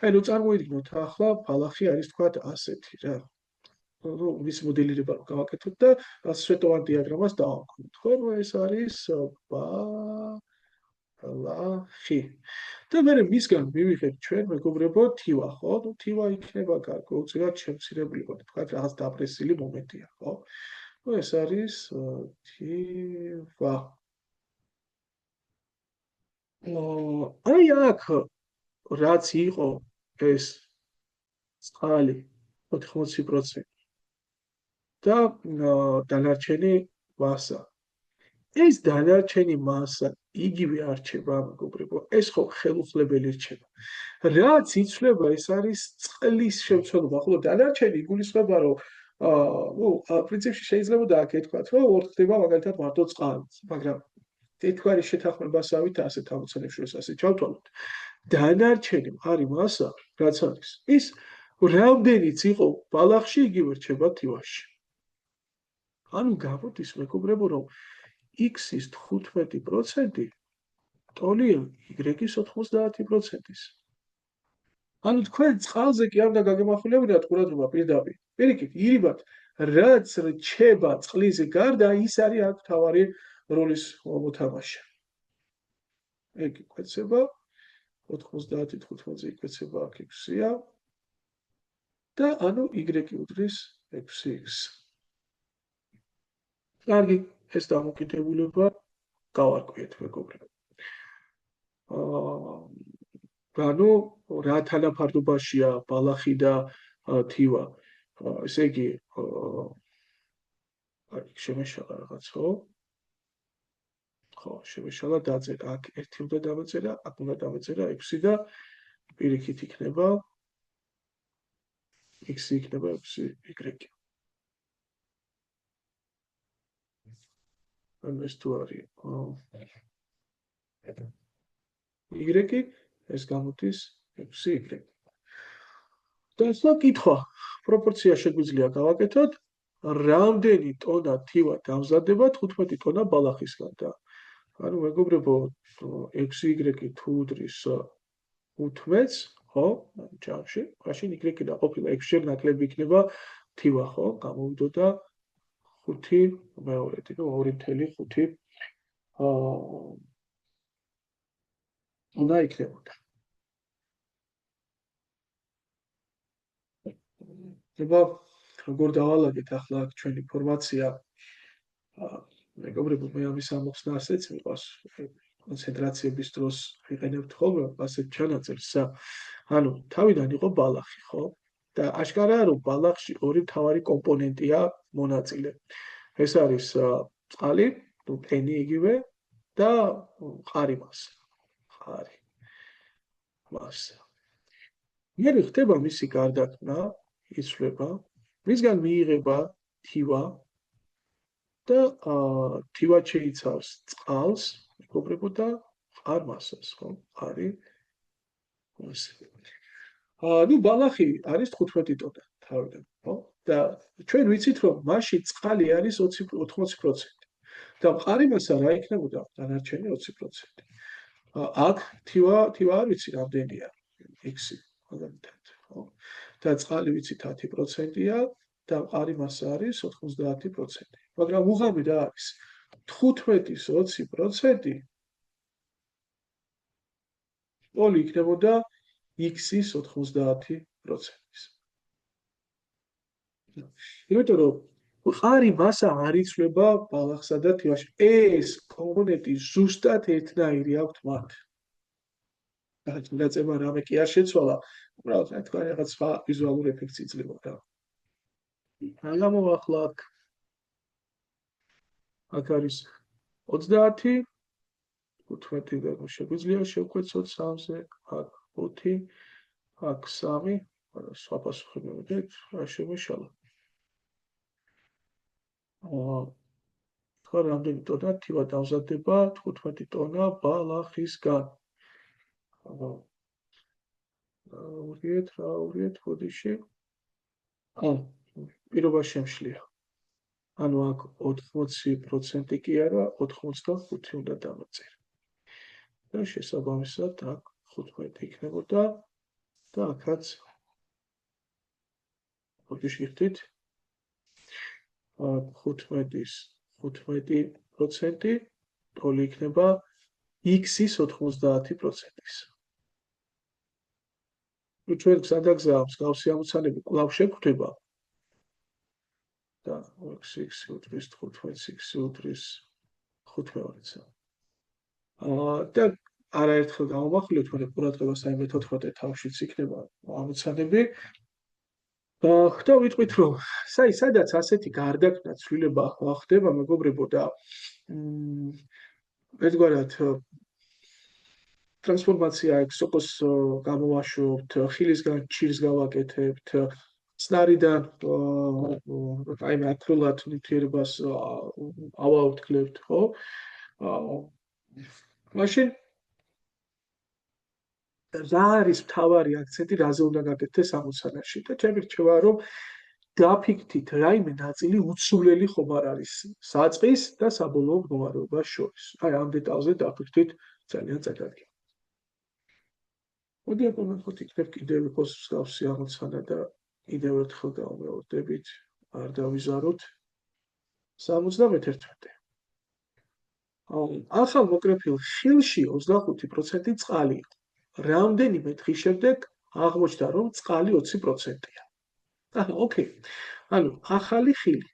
Speaker 1: ანუ წარმოიდგინოთ ახლა ბალახი არის თქვათ ასეთი რა. ვის მოდელირება რომ გავაკეთოთ და სვეტოვან დიაგრამას დავამკვიდროთ. ხო, ეს არის ბალახი. და მე მისგან მივიღებ ჩვენ მეგობრებო თივა, ხო? ნუ თივა იქნება გარკვეულწილად შემცირებული, თქვათ რაღაც დაპრესილი მომენტია, ხო? ნუ ეს არის თივა. აი აქ რაც იყო ეს წყალი 80% და დანარჩენი მასა. ეს დანარჩენი მასა იგივე არჩება, მეგობრებო, ეს ხო ხელუხლებელი რჩება. რაც იცვლება, ეს არის წყლის შემცველობა. ხოლო დანარჩენი იგულისხმება, რომ ნუ პრინციპში შეიძლება დააკეთოთ, რომ ორ ხდება მაგალითად მარტო წყალი, მაგრამ ერთგვარი შეთანხმებასავით ასეთ ამოცანებს შორის ასე ჩავთვალოთ. დანარჩენი მყარი მასა, რაც არის, ის რამდენიც იყო ბალახში, იგივე რჩება თივაში. ანუ გამოდის მეგობრებო, რომ x-ის 15% ტოლია y-ის 90%-ის. ანუ თქვენ წყალზე კი არ უნდა გაგემახვილებინათ ყურადღება პირდაპირ. პირიქით, ირიბად, რაც რჩება წყლისგან გარდა, ის არის აქ მთავარი როლის მოთამაშე. ეგ იკვეცება 90-15-ზე იკვეცება აქ 6-ია და ანუ y უდრის 6x. კარგი, ეს დამოკიდებულება გავარკვიეთ მეგობრებო. ანუ რა თანაფარდობაშია ბალახი და თივა. ესე იგი შემეშალა რაღაც, ხო? ხო, შემეშალა დაწერა. აქ 1 უნდა დავეწერა, აქ უნდა დავეწერა 6 და პირიქით იქნება x იქნება 6y. ანუ ეს თუ არის y, ეს გამოდის 6y. და ახლა კითხვა, პროპორცია შეგვიძლია გავაკეთოთ, რამდენი ტონა თივა დამზადება 15 ტონა ბალახისგან და ანუ მეგობრებო, xy თუ უდრის 15-ს, ხო? ჯამში, მაშინ y-დან ყოფილა x-ჯერ ნაკლები იქნება თივა, ხო? გამოვიდოდა 5 მეორეთი, ნუ 2.5 უნდა იქნებოდა. ება როგორ დავალაგეთ ახლა ჩვენი ინფორმაცია? მეგობრებო, მე ამის ამოხსნა ასეც მიყვარს. კონცენტრაციების დროს ვიყენებთ ხოლმე ასეთ ჩანაწერს. ანუ თავიდან იყო ბალახი, ხო? და აშკარაა, რომ ბალახში ორი მთავარი კომპონენტია მონაწილე. ეს არის წყალი, თუ ტენი იგივე და მყარი მასა. მყარი მასა. მე ხდება მისი გარდაქმნა, იცვლება, მისგან მიიღება თივა და თივა შეიცავს წყალს, მეგობრებო და მყარ მასას, ხო? მყარი მასა. ნუ ბალახი არის 15 ტონა თავიდან, ხო? და ჩვენ ვიცით, რომ მასში წყალი არის 80% და მყარი მასა რა იქნებოდა? დანარჩენი 20%. აქ თივა არ ვიცი რამდენია, x-ი მაგალითად, ხო? და წყალი ვიცით 10%-ია და მყარი მასა არის 90%. მაგრამ უღამი რა არის? 15-ის 20% პოლი იქნებოდა x-ის 90%-ის. იმიტომ რომ მყარი მასა არ იცვლება ბალახსა და თივაში. ეს კომპონენტი ზუსტად ერთნაირი აქვთ მათ. რაღაც დაწება რამე კი არ შეცვალა, უბრალოდ თქვა რაღაც სხვა ვიზუალური ეფექტი იძლებოდა. გამოვახლა აქ არის 30, 15-დან შეგვიძლია შევკვეცოთ 3-ზე, აქ 5, აქ 3, სხვა პასუხი მივიდეთ, რა შემეშალა. თქვა რამდენი ტონა თივა დამზადება 15 ტონა ბალახისგან. რა ბოდიში. პირობა შემშლია. ანუ აქ 80% კი არა, 85 უნდა დამოწერა. და შესაბამისად აქ 15 იქნებოდა და აქაც ბოდიში ხდით 15-ის 15% ტოლი იქნება x-ის 90%-ის. ჩვენ გზადაგზავნს გავსი ამოცანები კვლავ შეგვხვდება და x უდრის 15 x უდრის 15-ს. და არაერთხელ გამოვახვილეთ, მაგრამ ყურადღებას აი მე-14 თავშიც იქნება ამოცანები. და ვიტყვით, რომ სადაც ასეთი გარდაქმნა ცვლილება ხდება, მეგობრებო და ერთგვარად ტრანსფორმაცია ექსოკოს გამოვაშორებთ, ხილისგან ჩირს გავაკეთებთ, წნარიდან აი აკრილად ნივთიერებას ავაუთხლებთ, ხო? მაშინ რა არის მთავარი აქცენტი, რაზე უნდა გაკეთდეს ამოცანაში და ჩემი რჩევა რომ დაფიქრდით რაიმე ნაწილი უცვლელი ხომ არ არის საწყის და საბოლოო მდგომარეობას შორის. აი ამ დეტალზე დაფიქრდით ძალიან წაგარგი. მოდი აკონოთ იქნებ კიდევ იყოს მსგავსი ამოცანა და კიდევ ერთხელ გავმეორდებით, არ დავიზაროთ 71. ახალ მოკრეფილ ხილში 25% წყალი იყო. რამდენიმე დღის შემდეგ აღმოჩნდა, რომ წყალი 20%-ია. ოკეი. ანუ ახალი ხილი.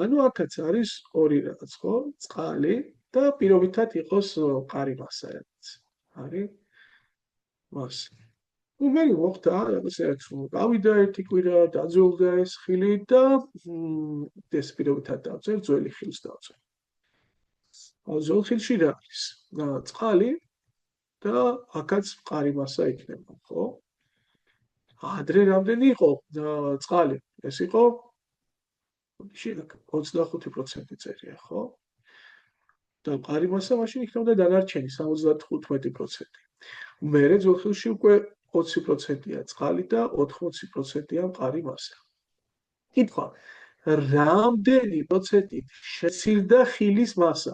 Speaker 1: ანუ აქაც არის ორი რაღაც, ხო? წყალი და პირობითად იყოს მყარი მასა რაღაც. არის მასა. მე მოხდა რაღაცა გავიდა ერთი კვირა, დაძველდა ეს ხილი და ეს პირობითად დავწერ, ძველი ხილს დავწერ. ძველ ხილში რა არის? წყალი და აქაც მყარი მასა იქნება, ხო? ადრე რამდენი იყო წყალი? ეს იყო 25% წერია, ხო? და მყარი მასა მაშინ იქნებოდა დანარჩენი 75%. მერე ძველ ხილში უკვე 20%-ია წყალი და 80%-ია მყარი მასა. კითხვა: რამდენი პროცენტით შეცილდა ხილის მასა?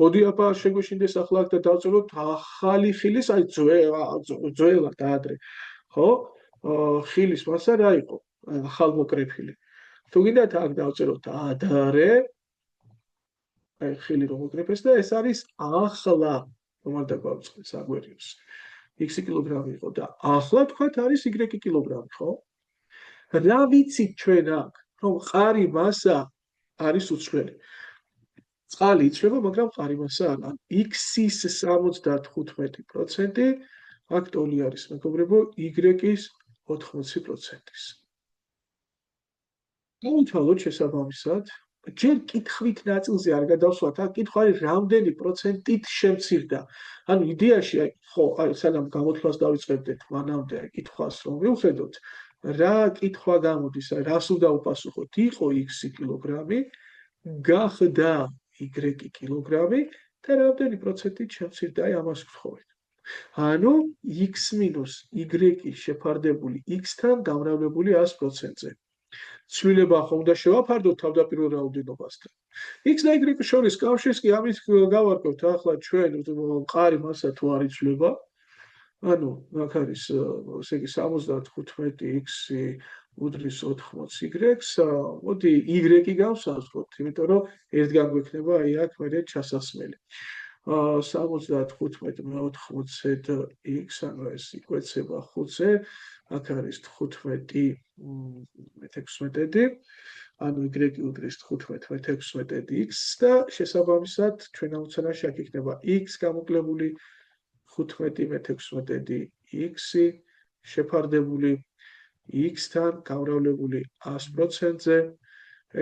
Speaker 1: მოდი აბა შეგვეშინდეს ახლა აქ და დავწეროთ ახალი ხილის, აი ძველად ადრე, ხო? ხილის მასა რა იყო? ახალმოკრეფილი. თუ გინდათ აქ დავწეროთ ადრე, აი ხილი რომ მოკრეფეს და ეს არის ახლა, რომ არ დაგვაწყდეს აგვერიოს. x კილოგრამი იყო და ახლა თქვათ არის y კილოგრამი, ხო? რა ვიცით ჩვენ აქ, რომ მყარი მასა არის უცვლელი. წყალი იცვლება, მაგრამ მყარი მასა არა. x-ის 75% აქ ტოლი არის, მეგობრებო, y-ის 80%-ის. გავუთვალოთ შესაბამისად. ჯერ კითხვით ნაწილზე არ გადავსვათ, აქ კითხვა არის რამდენი პროცენტით შემცირდა. ანუ იდეაში აი ხო, აი სანამ გამოთვლას დავიწყებდეთ, მანამდე აი კითხვას რომ მივხედოთ, რა კითხვა გამოდის, აი რას უნდა უპასუხოთ? იყო x კილოგრამი, გახდა y კილოგრამი და რამდენი პროცენტით შემცირდა, აი ამას ვთხოვეთ. ანუ x minus y შეფარდებული x-თან გამრავლებული 100%-ზე. ცვლილება ხომ უნდა შევაფარდოთ თავდაპირველ რაოდენობასთან. x და y შორის კავშირს კი ამით გავარკვევთ ახლა ჩვენ მყარი მასა თუ არ იცვლება. ანუ აქ არის ესე იგი 75x უდრის 80y-ს, მოდი y-ი გავსაზღვროთ, იმიტომ რომ ერთგან გვექნება აი აქ მერე ჩასასმელი. 75 მე-80-ზე x, ანუ ეს იკვეცება 5-ზე, აქ არის 15 მე-16, ანუ y უდრის 15 მე-16 x და შესაბამისად ჩვენ ამოცანაში აქ იქნება x გამოკლებული 15 მე-16 x შეფარდებული x-თან გამრავლებული 100%-ზე,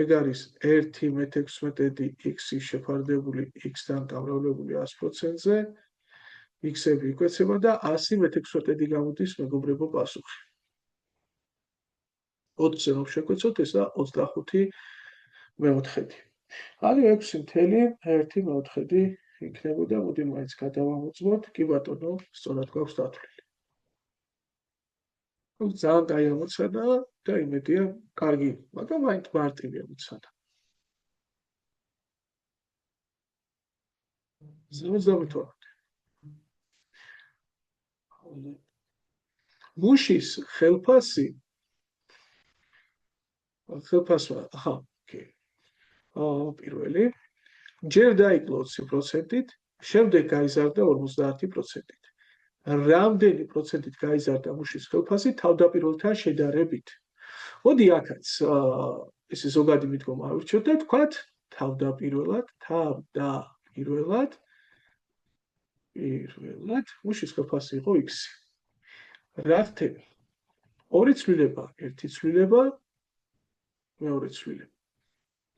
Speaker 1: ეგ არის 1 მე-16 x შეფარდებული x-თან გამრავლებული 100%-ზე, x-ები იკვეცება და 100 მე-16 გამოდის, მეგობრებო, პასუხი. 20-ზე რომ შეგვეცოთ, ესა 25 მე-4. ანუ 6.1 მე-4 იქნებოდა, მოდი მაინც გადავამოწმოთ, კი ბატონო, სწორად გვაქვს დათვლილი. ძალიან კაი ამოცანა და იმედია, კარგი, მაგრამ მაინც მარტივი ამოცანა. 78. მუშის ხელფასი პირველი ჯერ დაიკლო 20%-ით, შემდეგ გაიზარდა 50%-ით. რამდენი პროცენტით გაიზარდა მუშის ხელფასი თავდაპირველთან შედარებით? მოდი აქაც ესე ზოგადი მიდგომა ავირჩიოთ და თქვათ თავდაპირველად მუშის ხელფასი იყო X. რა ხდება? ორი ცვლილება, ერთი ცვლილება, მეორე ცვლილება.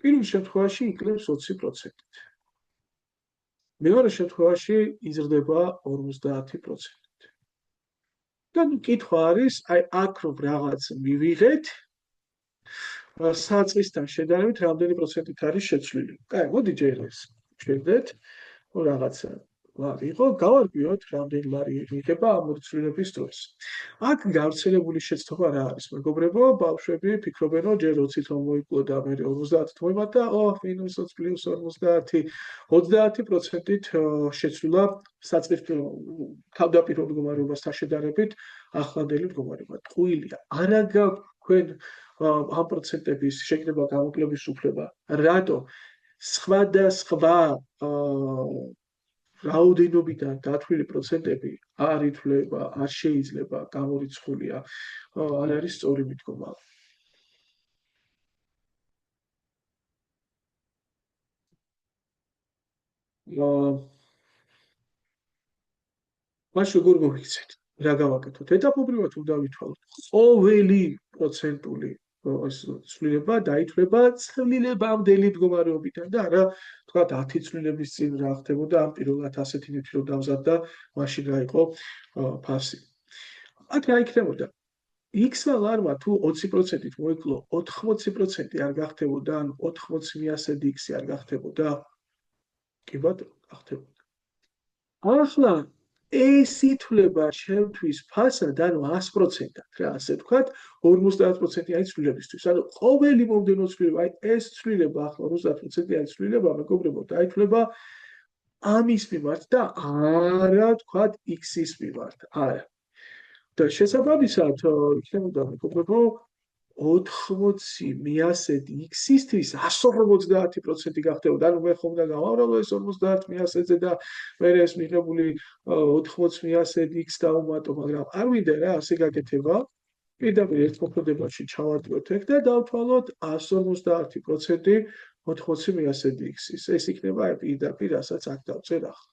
Speaker 1: პირველ შემთხვევაში იკლებს 20%-ით. მეორე შემთხვევაში იზრდება 50%-ით. და კითხვა არის, აქ რომ რაღაც მივიღეთ, საწყისთან შედარებით რამდენი პროცენტით არის შეცვლილი. კაი, მოდი ჯერ ეს შევდეთ, რაღაცა ლარი იყო, გავარკვიოთ რამდენი ლარი მიიღება ამ ორი ცვლილების დროს. აქ გავრცელებული შეცდომა რა არის? მეგობრებო, ბავშვები ფიქრობენ, რომ ჯერ 20-ით რომ მოიკლო და მე 50-ით მოიმატა, მინუს 20 პლუს 50, 30%-ით შეცვლილა თავდაპირველ მდგომარეობასთან შედარებით ახლანდელი მდგომარეობა. ტყუილია. არა გაქვთ თქვენ ამ პროცენტების შეიძლება გამოკლების უფლება. რატო? სხვადასხვა რაოდენობიდან დათვლილი პროცენტები არ ითვლება, არ შეიძლება გამორიცხულია, არ არის სწორი მიდგომა. მაშინ როგორ მოიქცეთ? რა გავაკეთოთ? ეტაპობრივად უნდა ვითვალოთ. ყოველი პროცენტული ცვლილება დაითვლება ცვლილებამდელი მდგომარეობიდან და არა თქვა 10 ცვლილების წინ რა ხდებოდა ამ პირველად ასეთი ნივთი რომ დამზადდა, მაშინ რა იყო ფასი. აქ რა იქნებოდა? X-მა ლარმა თუ 20%-ით მოიკლო 80% არ გახდებოდა, ან 80 მიასედი X არ გახდებოდა? კი ბატონო, გახდებოდა. ახლა ეს ითვლება ჩემთვის ფასად, ანუ 100%-ად, რა ასე ვთქვათ, 50%-იანი ცვლილებისთვის. ანუ ყოველი მომდევნო ცვლილება, ეს ცვლილება ახლა 50%-იანი ცვლილება, მეგობრებო, დაითვლება ამის მიმართ და არა ვთქვათ X-ის მიმართ. არა. და შესაბამისად, იქნებოდა მეგობრებო, 80 მიასედი X-ისთვის 150% გახდებოდა. ანუ მე ხომ უნდა გავამრავლო ეს 50 მიასედზე და მე ეს მიღებული 80 მიასედი X დავუმატო, მაგრამ არ მინდა რა ასე გაკეთება. პირდაპირ ერთ მოქმედებაში ჩავარდიოთ ეგ და დავთვალოთ 150% 80 მიასედი X-ის. ეს იქნება პირდაპირ, რასაც აქ დავწერ ახლა.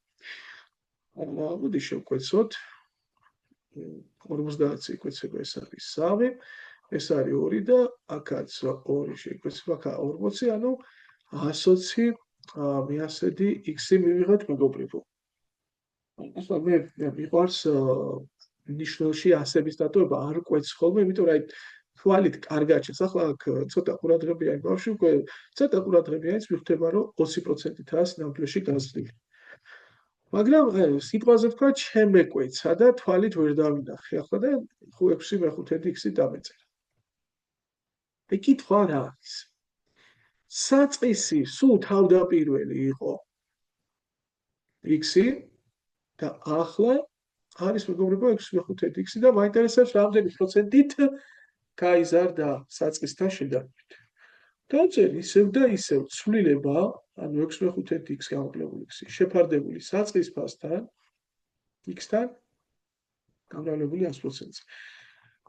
Speaker 1: მოდი შევკვეცოთ. 50 იკვეცება, ეს არის 3. ეს არის 2 და აქაც 2 შეიკვეცება, აქ 40, ანუ 120 მიასედი X-ი მივიღეთ მეგობრებო. ახლა მე მიყვარს ნიშნულში ასების დატოვება, არ კვეთს ხოლმე, იმიტომ რომ თვალით კარგად შეს. ახლა აქ ცოტა ყურადღებიანი ბავშვი უკვე ცოტა ყურადღებიანიც მიხვდება, რომ 20%-აა სინამდვილეში გაზრდილი. მაგრამ სიტყვაზე თქვა, ჩემეკვეცა და თვალით ვერ დავინახე. ახლა და 6 მეხუთედი X-ი დამეწერა. კითხვა რა არის? საწყისი სულ თავდაპირველი იყო X-ი და ახლა არის მეგობრებო 6/5 X-ი და მაინტერესებს რამდენი პროცენტით გაიზარდა საწყისთან შედარებით. დავწერ ისევ და ისევ ცვლილება, ანუ 6/5 X გამოკლებული X-ი შეფარდებული საწყის ფასთან X-თან გამრავლებული 100%-ზე.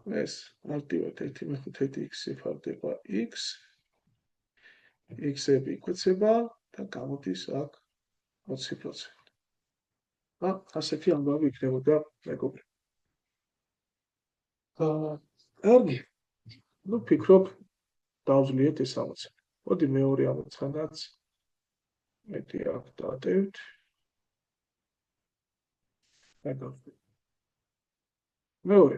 Speaker 1: ეს მარტივად 1/5 X შეფარდება X, X-ები იკვეცება და გამოდის აქ 20%. ასეთი ამბავი იქნებოდა მეგობრებო. კარგი. ნუ ფიქრობ დავზლიეთ ეს ამოცანა. მოდი მეორე ამოცანაც მეტი აქ დავტევთ. მეორე.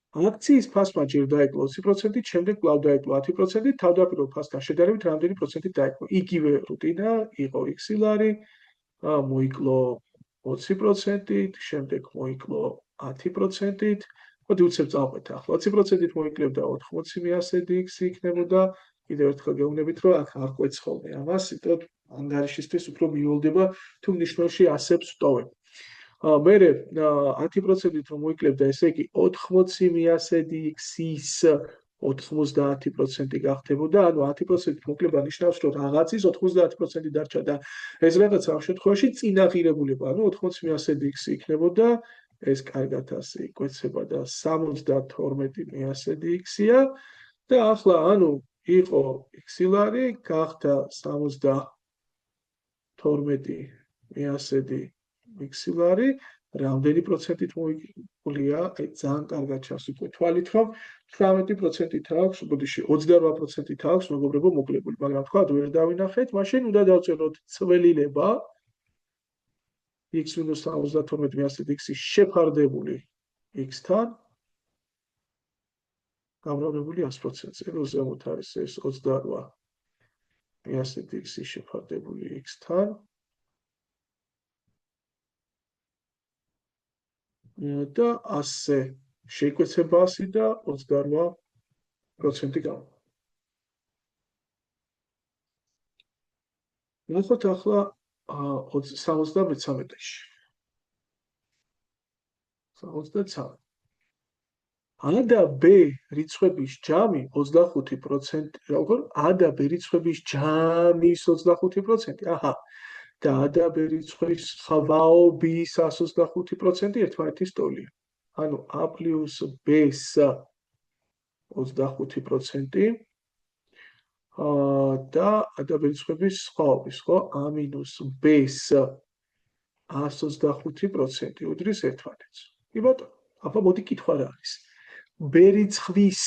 Speaker 1: აქციის ფასმა ჯერ დაიკლო 20%, შემდეგ კვლავ დაიკლო 10%, თავდაპირველ ფასთან შედარებით რამდენი პროცენტით დაიკლო. იგივე რუტინა იყო X ლარი, მოიკლო 20%-ით, შემდეგ მოიკლო 10%-ით. მოდი უცებ წავყვეთ ახლა. 20%-ით მოიკლებდა 80 მიასედი x იქნებოდა. კიდევ ერთხელ გეუბნებით, რომ აქ არ ყვეთს ხოლმე ამას, იმიტომ ანგარიშისთვის უფრო მიულდება თუ ნიშნულში ასებს ვტოვებ. მერე 10%-ით რომ მოიკლებდა, ესე იგი 80 მიასედი x-ის 90% გახდებოდა, ანუ 10%-ით მოკლება ნიშნავს, რომ რაღაცის 90% დარჩა და ეს რაღაც ამ შემთხვევაში წინაღირებულება, ანუ 80 მიასედი x იქნებოდა, ეს კარგად ასე იკვეცება და 72 მიასედი x-ია და ახლა ანუ იყო x-ლარი, გახდა 72 მიასედი x-ლარი, რამდენი პროცენტით მოიკლია, აი ძალიან კარგად ჩანს უკვე თვალით, რომ 18%-ით აქვს, ბოდიში 28%-ით აქვს მეგობრებო მოკლებული, მაგრამ თქვა ვერ დავინახეთ, მაშინ უნდა დავწეროთ ცვლილება x-72 მიასედი x-ის შეფარდებული x-თან გამრავლებული 100%-ზე, რომ ზემოთ არის ეს 28 მიასედი x-ის შეფარდებული x-თან და ასე შეიკვეცება 100 და 28% გავა. ნახოთ ახლა 73-ში. 73. A და B რიცხვების ჯამი 25%, როგორ? A და B რიცხვების ჯამის 25%. აჰა. და A და B რიცხვის სხვაობის 125% ერთმანეთის ტოლია. ანუ A plus B-ს 25% და A და B რიცხვების სხვაობის, ხო? A minus B-ს 125% უდრის ერთმანეთს. კი ბატონო, აბა მოდი კითხვა რა არის? B რიცხვის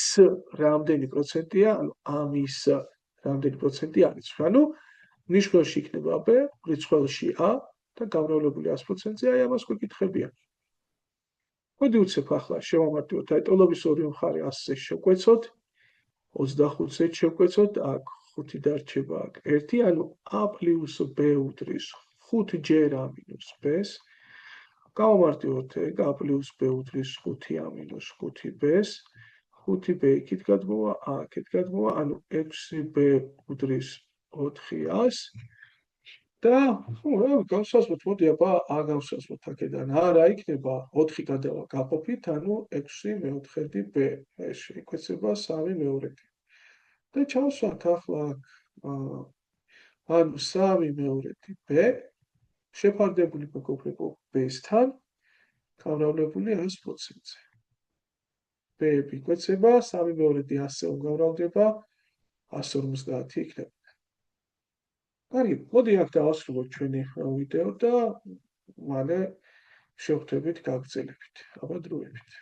Speaker 1: რამდენი პროცენტია, ანუ ამის რამდენი პროცენტი არის? ანუ ნიშნულში იქნება B, რიცხველში A და გამრავლებული 100%-ზე, აი ამას გვეკითხებიან. მოდი უცებ ახლა შევამართლოთ, აი ტოლობის ორივე მხარე 100-ზე შევკვეცოთ, 25-ზე შევკვეცოთ, აქ 5 დარჩება, აქ 1, ანუ A plus B უდრის 5-ჯერ A minus B-ს. გავამარტივოთ ეგ, A plus B უდრის 5A minus 5B-ს, 5B იქით გადმოვა, A იქით გადმოვა, ანუ 6B უდრის 400-ს და გავსაზღვროთ, მოდი აბა A გავსაზღვროთ აქედან, არა იქნება 4 გადავა გაყოფით, ანუ 6 მეოთხედი B, ეს შეიკვეცება 3 მეორედი. და ჩავსვათ ახლა ანუ 3 მეორედი B შეფარდებული მეგობრებო B-სთან გამრავლებული 100%-ზე. B-ები იკვეცება, 3 მეორედი ასე გამრავლდება 150 იქნება. კარგი, მოდი აქ დავასრულოთ ჩვენი ვიდეო და მალე შევხვდებით გაგრძელებით. აბა დროებით.